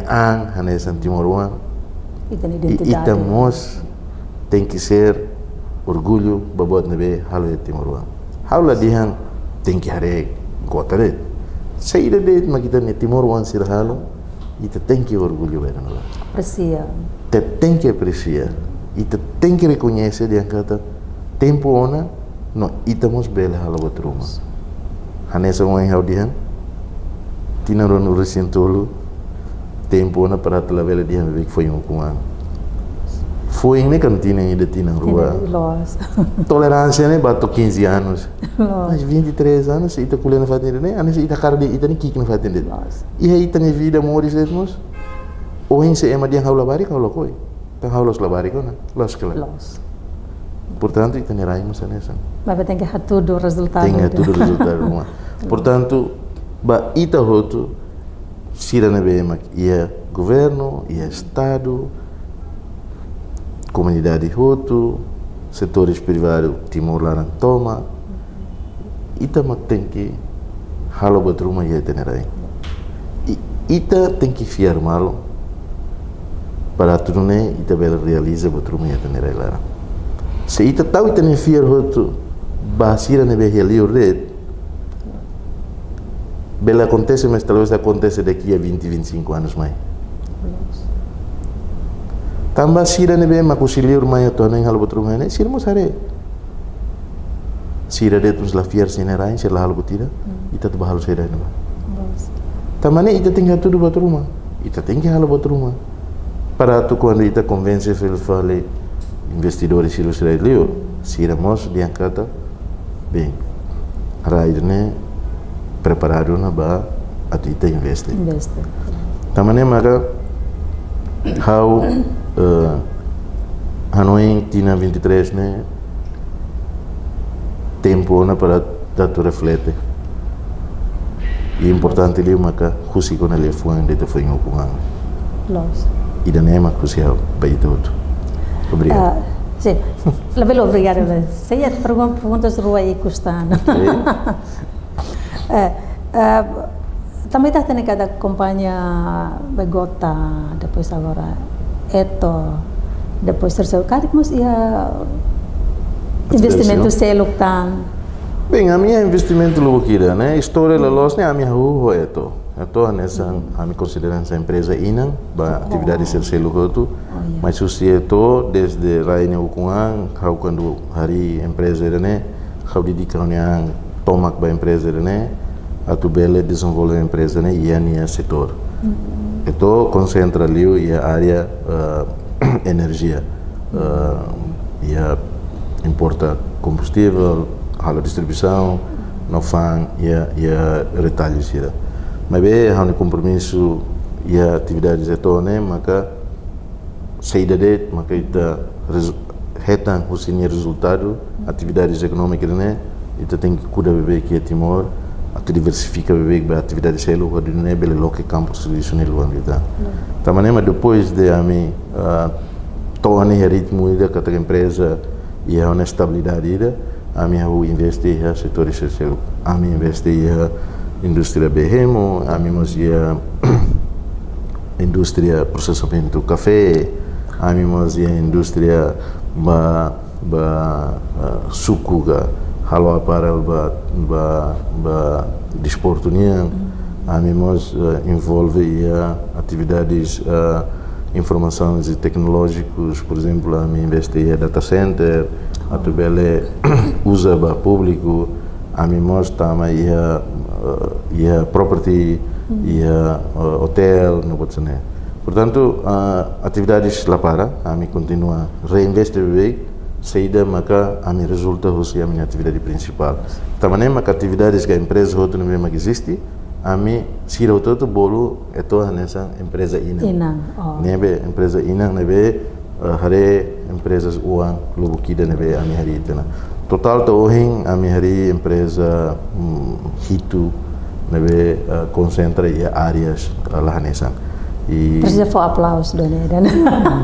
ang hanesan Timor-Leste. Ita mos tem que ser orgulho babot nebe halo de Timor-Leste. Halo dihan tem que hare gota de. Saída de magita ne Timor-Leste sir halo, ita tem que orgulho ver no. Aprecia. Te tem que apreciar. Ita tem que reconhecer de kata tempo ona no ita mos bela halo botruma. Hanesa ngoi hau dihan. Tina ron urusin tolu. Tempo na para a vela dia me foi com ano. Foi em cantina ainda tinha rua. Tolerância né bato 15 anos. Mas 23 anos ita kulena fatin né, anes ita carde ita ni kik na fatin det. E aí ita vida moris letmos. Ou em se ema dia haula bari kau lokoi. Tang haulos labari kau na. Los kala. Portanto ita ni raimos nessa. Mas tem que ter tudo resultado. Tem que ter tudo resultado. Portanto ba ita hotu Sira na BEMAC, ia governo, ia Estado, comunidade Hutu, setores privados, Timor-Leste toma, ita tem que halo batruma ia tenerai. Ita tem que fiar malo para tudo né, ita bela realiza batruma ia tenerai lá. Se ita tahu ita ne fiar Hutu, basira ne beheli red. Bela acontece, mas talvez acontece daqui a 20, 25 anos mais. Tambah sira ne be makusiliur mai to nang hal botru mai ne sira mo sare. Sira de tus la fiar sine rain sira hal botira. Ita tu bahal sira ne. Tamane ita tinggal tudo botruma. Ita tinggal hal botruma. Para tu quando ita convence fel fale investidores sira sira leo, sira mos diangkata bem. Raid ne preparado na ba atu ita investe. Tamane maka how Hanoi tina 23 né tempo na para datu reflete E importante ali maka husi kona le fuang de te foi ngukungang. Los. E da nema husi ao bai tudo. Obrigado. Sim, lebih obrigado. Saya perguntas rua e custano. Também está tendo cada companhia begota depois agora depois terceiro cara mas ia investimento selo tan. Bem, a minha investimento logo kira, né? História la los né a minha rua Então nessa a me considera essa empresa inang ba atividade selo goto. Mas o to desde raine ukungang kau quando hari empresa né kau dedicar yang tomak ba empresa né atu bele desenvolver empresa né ia setor. Então concentra ali a área energia ia importa combustível, hala distribuição, no fan ia retalho sira. Mas bem, há um compromisso e a atividade setor né, maka saída de, maka ita retan o sini resultado, atividades econômicas né, ita tem que cuidar bebê que é Timor, atu diversifica bebê que a atividade selo quando né, bele local campo solução ele vai lidar. Também mas depois de a mim torna o ritmo ida que a empresa e a estabilidade ida, a minha investe em setores selo, a minha investe em indústria berremo, a minha ia indústria processamento do café, a minha indústria suco halo aparel desporto niang, a minha envolve atividades informações e tecnológicos, por exemplo, a minha investe em data center, a tubele usa para público, a minha também ia property, ia hotel, não pode ser. Portanto, atividades lá para, a mim continua reinvestir bem, saída maka a mim resulta a minha atividade principal. Também maka atividades que a empresa outra não mesmo que existe, a mim se o todo bolo é toda nessa empresa inang. Nebe empresa inang nebe hari empresas uang logo kida nebe a mim hari itena. Total tohin a mim hari empresa hitu nebe concentra em áreas lá nessa. E precisa for aplauso dona.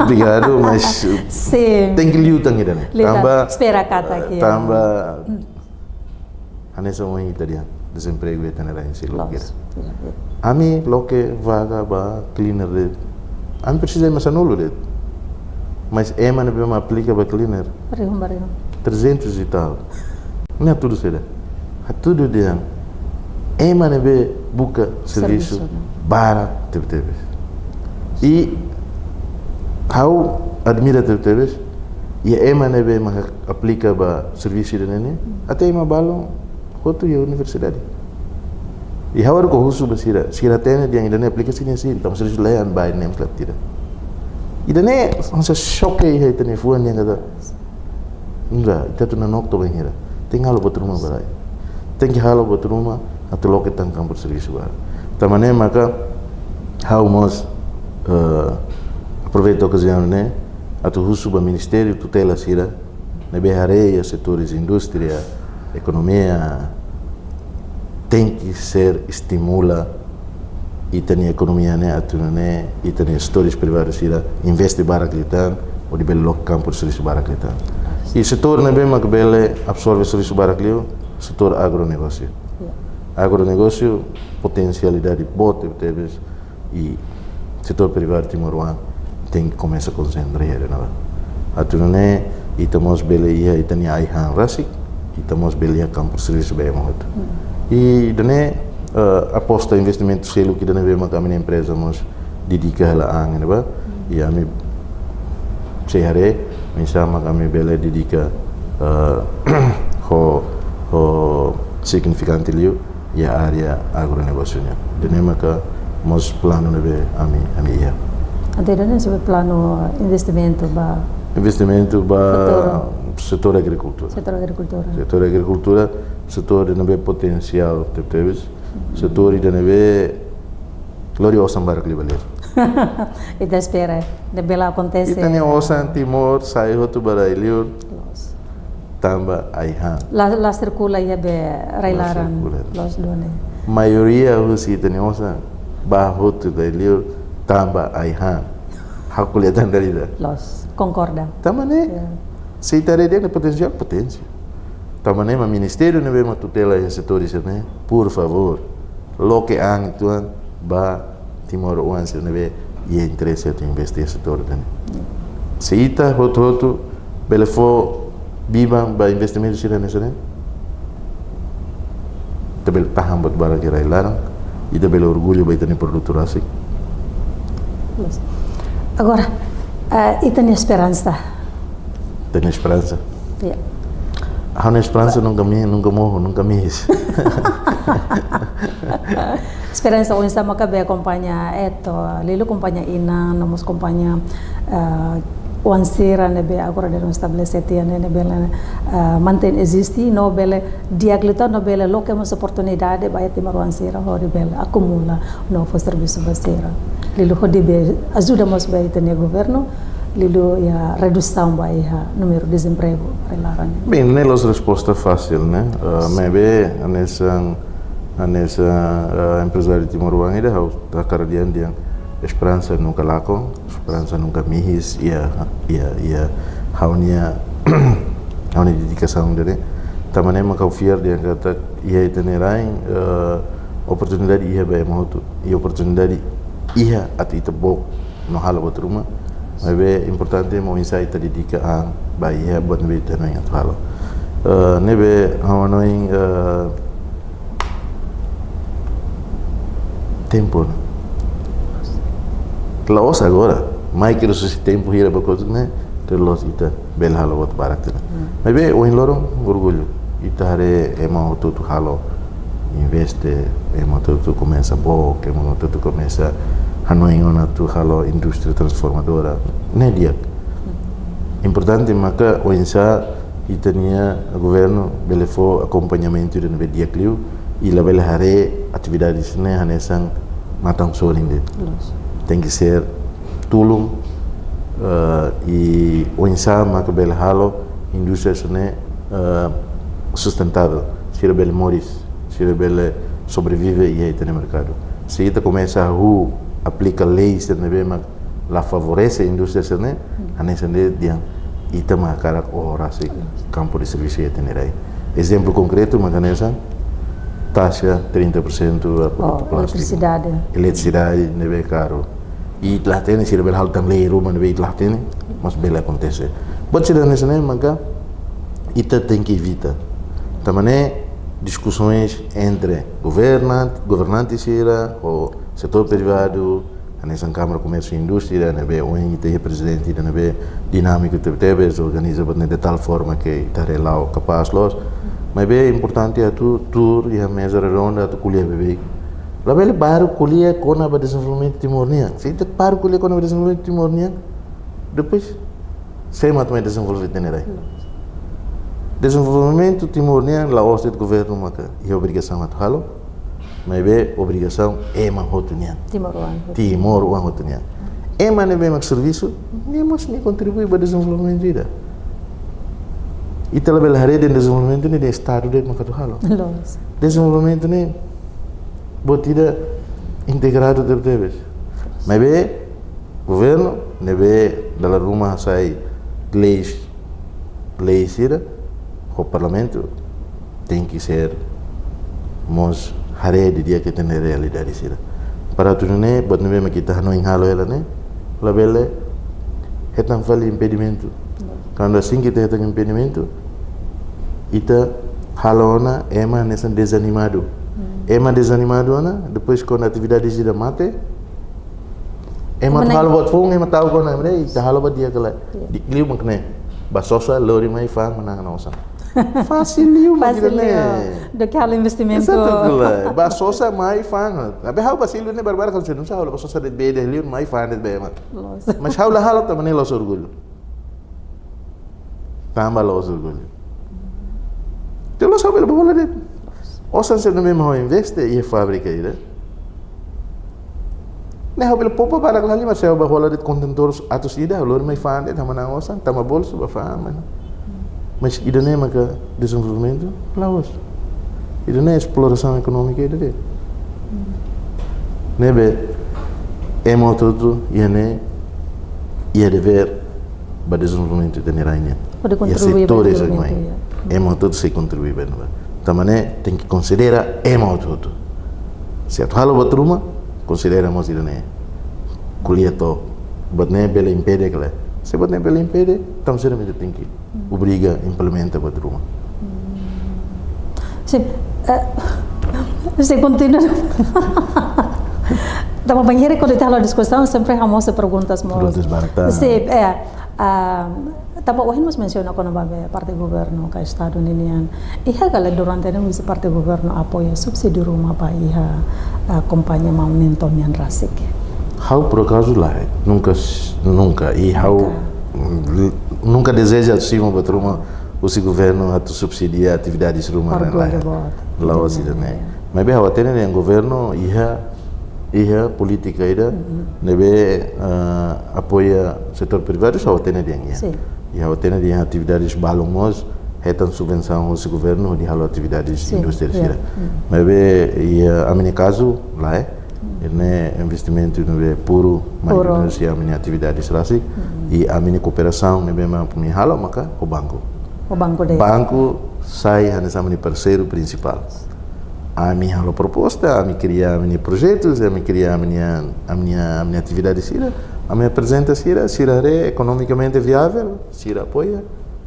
Obrigado, mas sim. Tem que lutar ainda. Tamba espera kata aqui. Tamba nessa uma italiana desemprego é tanera em silo. A mim loke vaga ba cleaner de. A mim precisa mais anulo de. Mas é mana bem aplica ba cleaner. Barrigo. 300 e tal. Não é tudo será. É tudo de é mana be buka serviço bara teve. E how admira teve e é mana be aplica ba serviço de nene até ima balão quanto é a universidade. E how ko husu basira sira tene dia ainda aplikasi ni sin tam serviço layan by name club tira. Ida ne onsa choque aí tene fuan yang kata enggak kita tu nanok to bengira tem halo buat rumah barai tem que halo buat rumah atau loket tangkang berservis bar tamane maka how mos aproveito a ocasião né atau husu ba ministério tutela sira na behareia setores indústria economia tem que ser estimula e tem economia né atau né e tem setores privados sira investe baraklitan ou de belo campo serviço baraklitan. E setor na bem que bele absorve serviço baraklio, setor agronegócio. Agronegócio potencialidade boa teve e setor privado timoruan tem que começar a concentrar na. Atune e temos bele e tem ai han rasik e temos bele campo serviço bem muito. E dane aposta investimento selo que dane bem uma empresa nos dedica ela ang né e a mi sehari misalnya kami bela dedica significante liu ya area agronegócio-nya. Dan maka mos plano nebe ami ia. Ante dan sebagai plano investimento ba setor agricultura. Setor agricultura, setor de nebe potencial teves, setor de nebe glorioso barak libalir. Ita espera, de bela acontece. Ita ne osan Timor sai hotu barailiur. Tamba aihan. La circula ia be railaran los done. maioria os italianos bajo tu dalil tambah aihan hak kelihatan dari dah. Los, concorda. Tamane, se itare dia potensial potência. Tamane ma ministério ne vema tutela e setores né. Por favor, lo que ang tuan ba Timor Oeste ne ve e interesse tu investir setor né. Se ita hoto belefo bibang ba investimento sira nessa né. Tabel paham buat barang kira larang. Ita bel orgulho ba itani produtor asik. Agora, e tem esperança? Tem esperança? Yeah. Há uma esperança nunca morro, nunca me ris. Esperança onde sama kabe acompanha eto, lilo acompanha ina, namos acompanha wansira nebe agora de não estabelecer tia nebe mantém existe no bele diaglita no bele lo que mas oportunidade vai ter wansira ho bele acumula no for serviço basera lilo ho de ajuda mas vai ter governo lilo ya redução vai ha número de desemprego relaran. Bem, não é a resposta fácil, né? Maybe nessa empresário de Timor Leste a cara dia esperança nunca laco, esperança nunca mihis, ia haunia dedicação dele. Também maka confiar dia kata ia tenerain oportunidade ia bem muito e oportunidade ia at itebok no hal buat rumah. Mas é importante mau insight dedica a baia buat nebe tenang at hal. Nebe hawanoing tempo. Laos agora, mais que esse tempo hira para coisa, né? Terlos ita bel halo buat barak tu. Mas bem, o lorong orgulho. Ita hare emang tu halo investe, emang tu começa bok, emang tu começa hanoi ona tu halo indústria transformadora. Né dia. Importante maka o insa itania governo belefo acompanhamento de dia clio e la bel hare atividades né hanesang matang solinde. Tem que ser tulung e o ensama que bel halo indústria sone sustentável, se bel moris, se bel sobrevive e aí tem mercado. Se ita começa a aplica leis que nebe la favorece a indústria sone, anesende dia ita makara ora se campo de serviço e tenerai. Exemplo concreto makanesa taxa 30% a eletricidade nebe caro. E lá tem se rebel hal também rumah nebe lá tem mas bela acontece. Buat se nessa né maka ita tem que evitar. Também discussões entre governantes ou setor privado, nessa Câmara Comércio e Indústria, nebe ONG tem presidente, nebe dinâmico teve organiza de tal forma que está lá capaz los. Mas bem importante é tu e a mesa redonda tu colher bebê. Lá bem baru colher com o desenvolvimento timor-nian. Se tu baru colher com o desenvolvimento timor-nian, depois sem mais desenvolver tenerai. Desenvolvimento timor-nian lá o governo maka e obrigação a tu halo. Mas bem obrigação é mahotunian. Timor uang hotunian. É mas nebe mak serviço, nem mas nem contribui para desenvolvimento vida. Ita lebih hari dan desenvolvimento ni dia estado dia maka tu halo. Desenvolvimento ni buat tidak integrado terus. Mas bem governo nebe dalam rumah saya leis ira o parlamento tem que ser mos hari de dia que tem realidade ira. Para tu ne buat nebe mak kita hano halo ela ne labele hetang fali impedimento. Quando assim que tem impedimento, ita halona ema nessa desanimado. Ema desanimado ana, depois quando a atividade se mate, ema halo buat fung, ema tahu kau nak mereka, ita halo buat dia kelak. Liu makne, basosa lori mai fang menang nosa. Fácil liu makne. Do que halo investimento. Exato kelak, basosa mai fang. Tapi halo basil ni barbar kalau senusa halo basosa de bede liu mai fang de bema. Mas halo também los orgulho. Tambah los orgulho. Então los sabe bola de. Osan se no mesmo investe e fábrica ira. Ne habel popa para lali mas eu bola de contentor atus ida lor mai fande tamana osan tama bolso ba fama. Mas ida ne maka desenvolvimento laos. Isso não é exploração econômica, isso é. Nebe, é tudo e é dever para o desenvolvimento da Nerainha. Pode E contribuir para o setores desenvolvimento. é tudo se contribui bem. Também tem que considerar tudo. Se a tua batruma, considera mais isso né. Colheito, but nem bela impede que lá. Se but nem bela impede, então seriamente tem que obriga implementa a batruma. Sim, se continua. Da banheira quando está a discussão sempre há moça perguntas baratas. Sim, Tapa nós menciona quando vai parte do governo que Estado ninian. E agora durante esse parte do governo apoia subsídio rumah para a companhia Maunenton yang rasik. How por acaso lá nunca e how nunca deseja acima para turma o governo a subsidiar atividades rumah lá o cidadão. Mas bem a ter em governo ia política ida nebe apoia setor privado só ter nem e a ter nem atividades balongos retan subvenção o governo de halo atividades industriais mas bem a minha caso lá né investimento nebe puro mas a minha atividades rasi e a minha cooperação nebe mas para mim halo maka o banco sai nessa minha parceiro principal. A minha proposta, a minha criar minha projetos, a minha criar a minha atividade sira, a minha apresenta sira é economicamente viável, sira apoia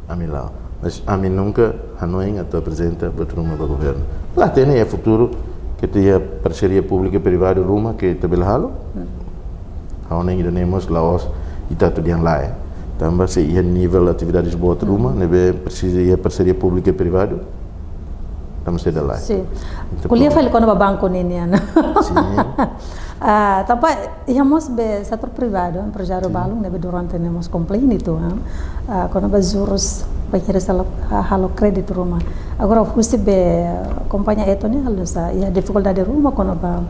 a mim lá. Mas a mim nunca Hanoi a apresenta para o governo. Lá tem é futuro que tem parceria pública privada Roma que também halo. Hanoi ainda temos lá e está tudo lá. Também se ia nível atividades boas Roma, nebe precisa ir parceria pública privada. Estamos lá. Sim. Kuliah file quando o banco ninian. Sim. Tapi íamos be setor privado, projeto balung nebe durante nemos komplain itu quando ba juros banheira sala halo kredit rumah. Agora fusi be companhia itu ni halo sa ia dificuldade rumah quando ba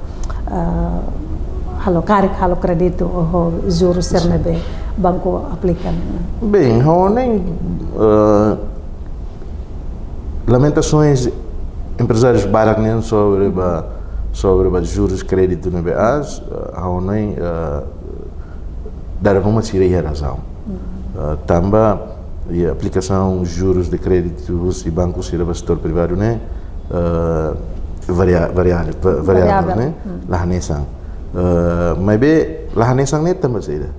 halo kredit juros ser nebe banco aplican. Bem, nem lamentações empresários barak sobre juros crédito no BAS há nem dar uma séria razão também a aplicação juros de créditos e bancos e do setor privado né variável né lá nesang mas bem lá nesang né também será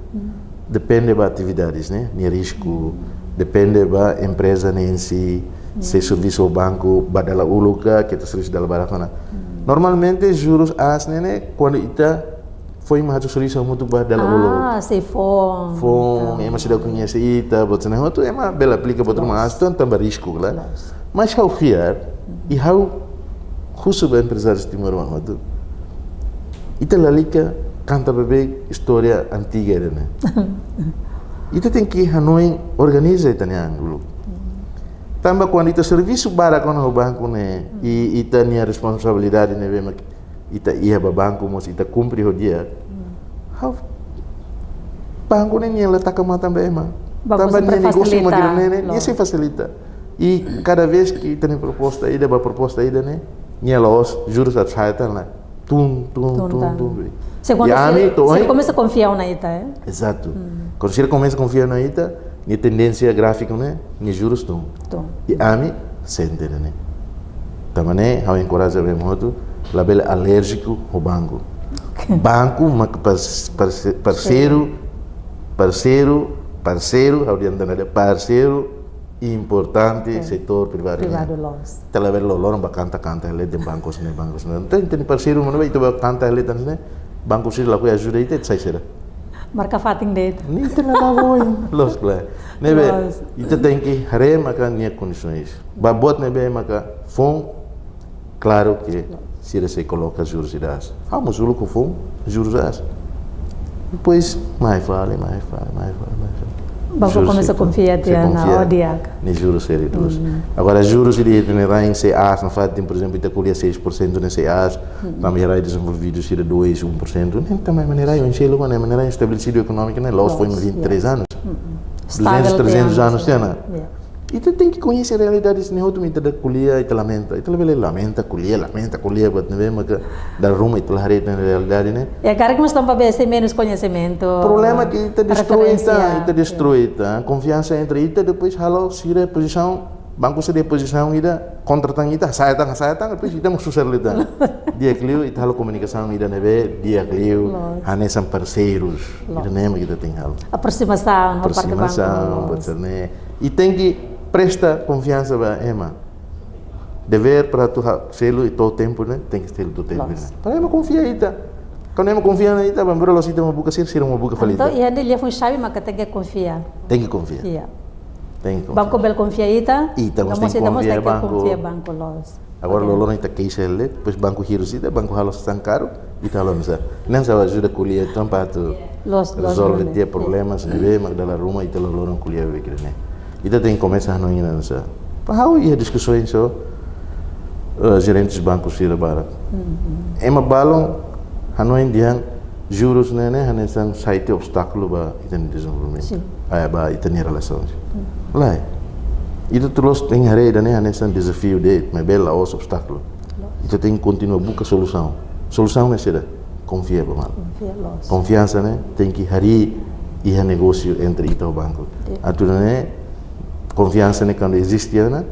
depende da atividades né nem risco depende da empresa nem si se serviço ao banco badala uluka kita serviço dalam barakana normalmente juros as nene quando ita foi mais serviço muito badala uluka se fom é mais da conhece ita botana itu é uma bela aplica botar uma as também risco lá mas how fiar e how khusus empresários timor itu ita lalika canta bebê história antiga né ita tem que Hanoi organiza ita né dulu. Também quando ita serviço para com o banco né e ita tinha responsabilidade né bem ita ia para banco mas ita cumpre o dia banco né ela tá com também mas também negócio né isso facilita e cada vez que tem proposta ida para proposta ida né ela os juros a sair lá tum você começa a confiar na ita exato quando você começa a confiar na ita ni tendência gráfica né ni juros tum e ami sente né também how encoraja bem muito label alérgico ao banco parceiro how diantara parceiro importante setor privado loss label lolong bakanta ele de bancos né tem parceiro mano vai tu bakanta ele né banco sih laku ajuda itu saya será marca fating date nem tem nada bom los claro nebe itu tem que haré maka nia condições babot nebe maka fom claro que se você coloca juros das vamos o lucro fom juros das depois mais vale banco começa a confiar na ODIAC nem juros serios agora juros ele tem em CAs na fat por exemplo ita colher 6% nesse CAs também era desenvolvido se 2-1% nem também maneira eu enchei logo né maneira estabelecido econômico né loss foi em 23 anos 200-300 anos Itu tem que conhecer a realidade se não tu me da kuliah itu lamenta kuliah buat nebe maka da rumah itu hari na realidade né. Ya cara que nós estamos para menos conhecimento. Problema que itu destrói tá, confiança entre itu depois halo sira posição banco se de posição ida contratang ita saya tang depois ita mau susah lita. Dia kliu itu halo komunikasi ida nebe dia kliu hanya sam parceiros. Ida nema kita tinggal. Aproximação buat serne. E tem que presta confiança para Emma. Dever para tu selo e todo tempo, né? Tem que ter todo tempo, né? Para Emma confiar ita. Quando Emma confia na ita, vamos ver se ita uma buca ser uma buca falida. Então, e ainda ele foi chave, mas tem que confiar. Tem que confiar. Yeah. Tem que confiar. Banco bel confia ita. Ita mos tem que confiar banco los. Agora lolo ita case ele, depois banco hirus ita, banco halos tão caro, ita halo misa. Nem sabe ajuda kuliah tampa tu resolve dia problemas, né? Mas dalam rumah ita lolo kuliah begitu, né? Ita tem que começar a não ir nessa. Para ia discussões so gerentes bancos sira barat. Ema balong hanoin diang juros nene hanesan site obstáculo ba ita desenvolvimento. Aí ba ita ni relações. Lá. Itu terus tem hari dan hanesan desafio de mebel aos obstáculo. Ita tem que continuar buscar solução. Solução é sira confia ba mal. Confiança né tem que hari ia negócio entre ita o banco. Aturannya confiança né quando existe né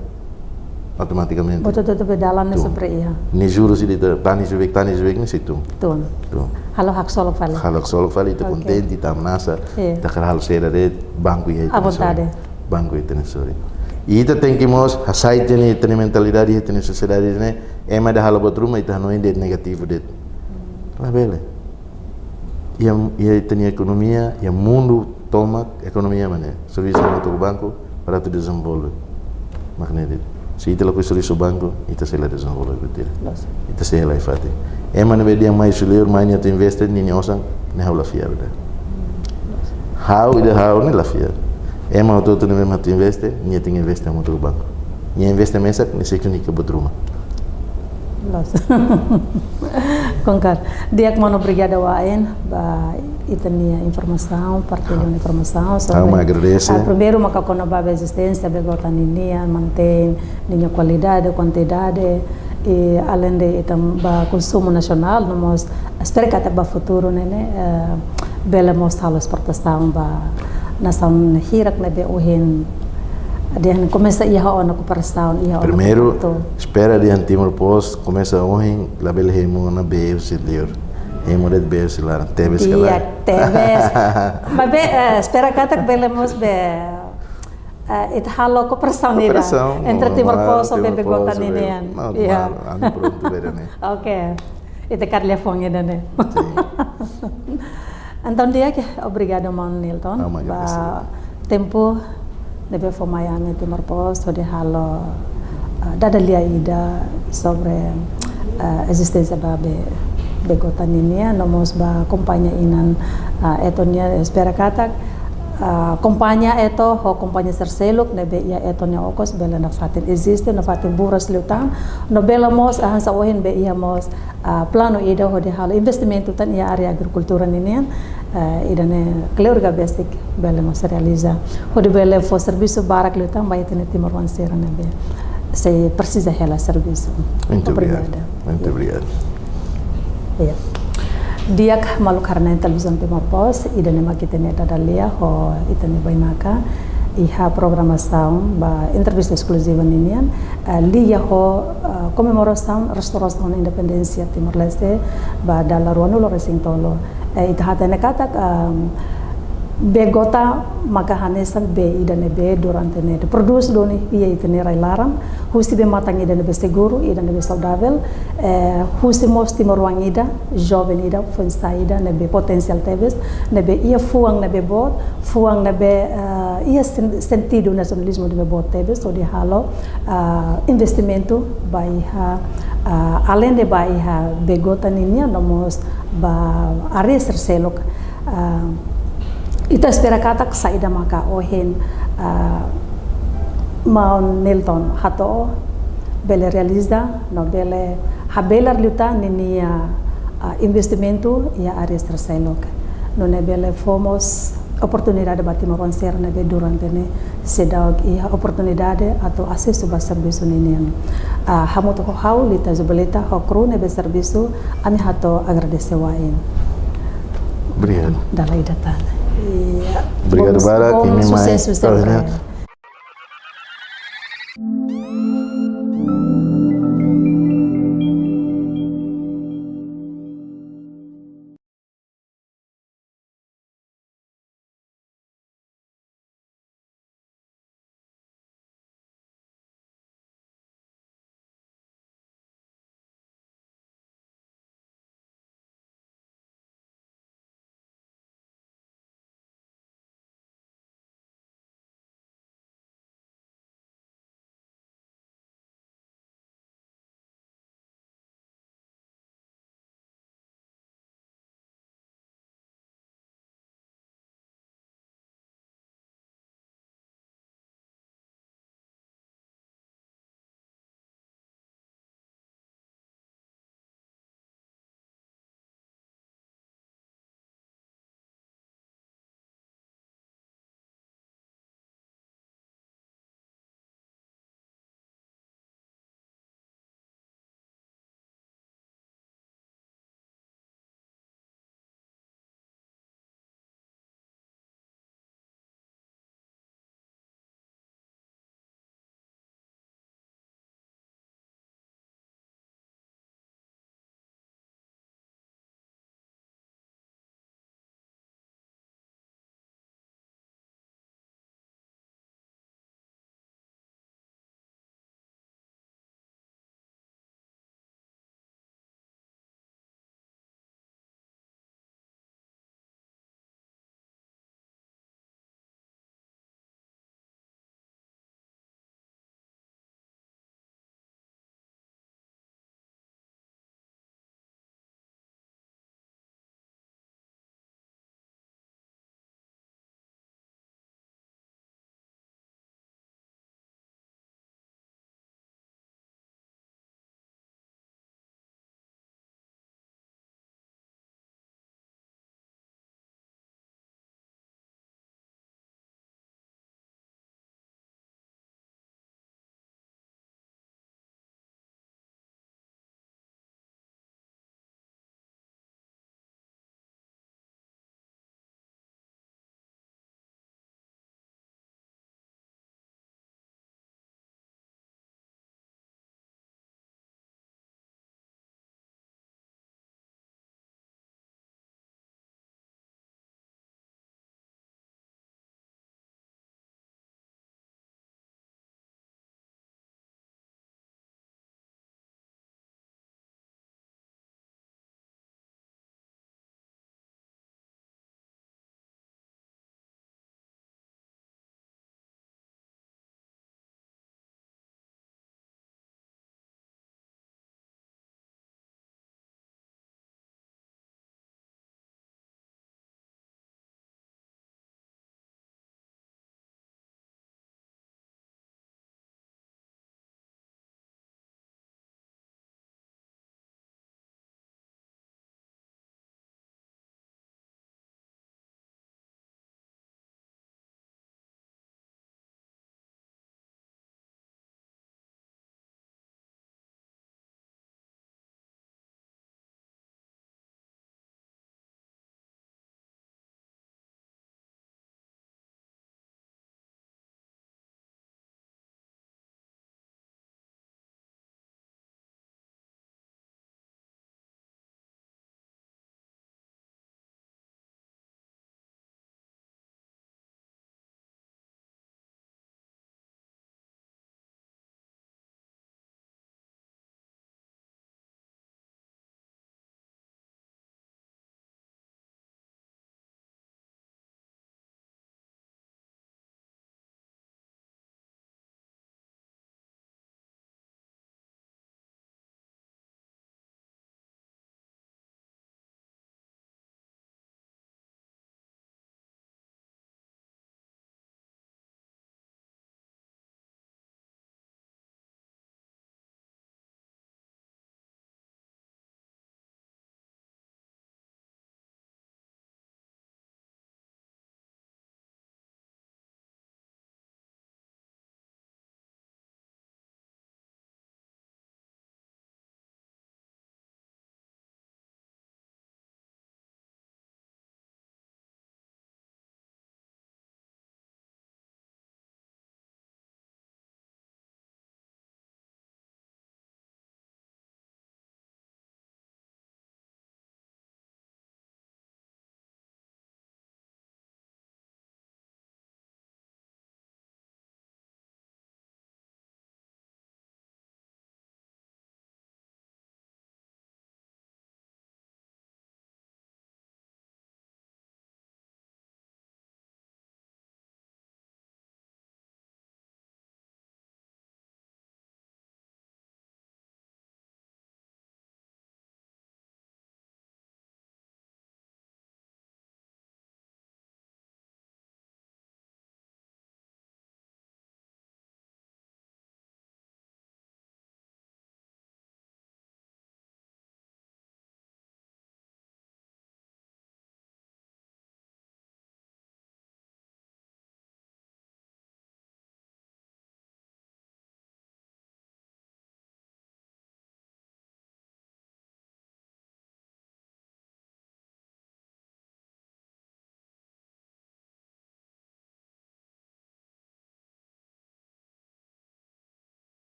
automaticamente betul berdalam nih seperti ya ni juros ini tani juvek ni situ tuh halo hak solok vale itu contente tá nasa tá hal seda de banco e banco e tem sorry e ita tem que mos a site ni tem mentalidade e tem sociedade né é mais da hal botruma ita não é negativo de lá bele e tem economia e mundo toma economia mana serviço no banco para tu desenvolver maknanya se ita lakukan serviço banco ita se la desenvolver betul ita se la ifate mana dia mais sulir mainnya tu investir ni osang ne haula fiar dah how ni la fiar mana tu ne matu investir ni ting investir mo tu banco ni investir mesak ni sekuni ke betruma Concar, dia que mano obrigada waen ba itania informação, partilhando informação sobre primeiro uma conova existência begota ninia mantém linha qualidade, quantidade e além de itam ba consumo nacional, nós espero que até ba futuro né bela mostrar a exportação ba nação hirak nebe ohen dia começa a ir ao na cooperação primeiro espera dia Timor Post começa ontem label hemo na be auxiliar hemo de be auxiliar TVS kala TVS mas espera kata belemos be it halo cooperação nida entre Timor Post e Begota ninian iya anu pronto berane oke itu telefone dane então dia que obrigado man Nilton ba tempo nebe formayane Timor Post de halo dada lia ida sobre existência babe Begota ninia nomos ba kompannya inan etonia espera kata kompannya eto ho kompannya serseluk nebe ia etonia okos bela na fatin existe na fatin buras liutan no bela mos hansa ohin be ia mos plano ida ho de halo investimento tan ia area agricultura ninia ida ne keluarga basic bela mos realiza ho de bela fo serviço barak liutan ba itene Timor Wansera nebe se precisa hela serviço muito obrigado ya dia malu karena televisão Timor Post ida nema kita neta dalia ho itane bainaka iha programação ba entrevista exclusiva ninian lia ho comemoração restauração da independência Timor Leste ba dalla ruanulo resintolo ita hatane kata Begota maka hanesan be idane be durante ne produz doni ia itane railaram husi be matang idane be seguro idane be saudável husi mos Timor Wangida jovem ida fonsaida ne be potencial teves ne be ia fuang ne be bot fuang ne be ia sentido nacionalismo de be bot teves so de halo investimento baiha além de baiha Begota ninia nomos ba ares selok ita espera kata saida maka ohen Mount Nilton hato bele realiza no bele habelar luta ninia investimento ia áreas terceiro no ne bele fomos oportunidade bati mo concerne be durante ne sedau ia oportunidade atau acesso ba serviço ninian hamo to hau lita zubelita hokru ne be serviço ami hato agradecer wain. Obrigado. Dalai datang. Obrigado, Bara, que me sucesso sempre.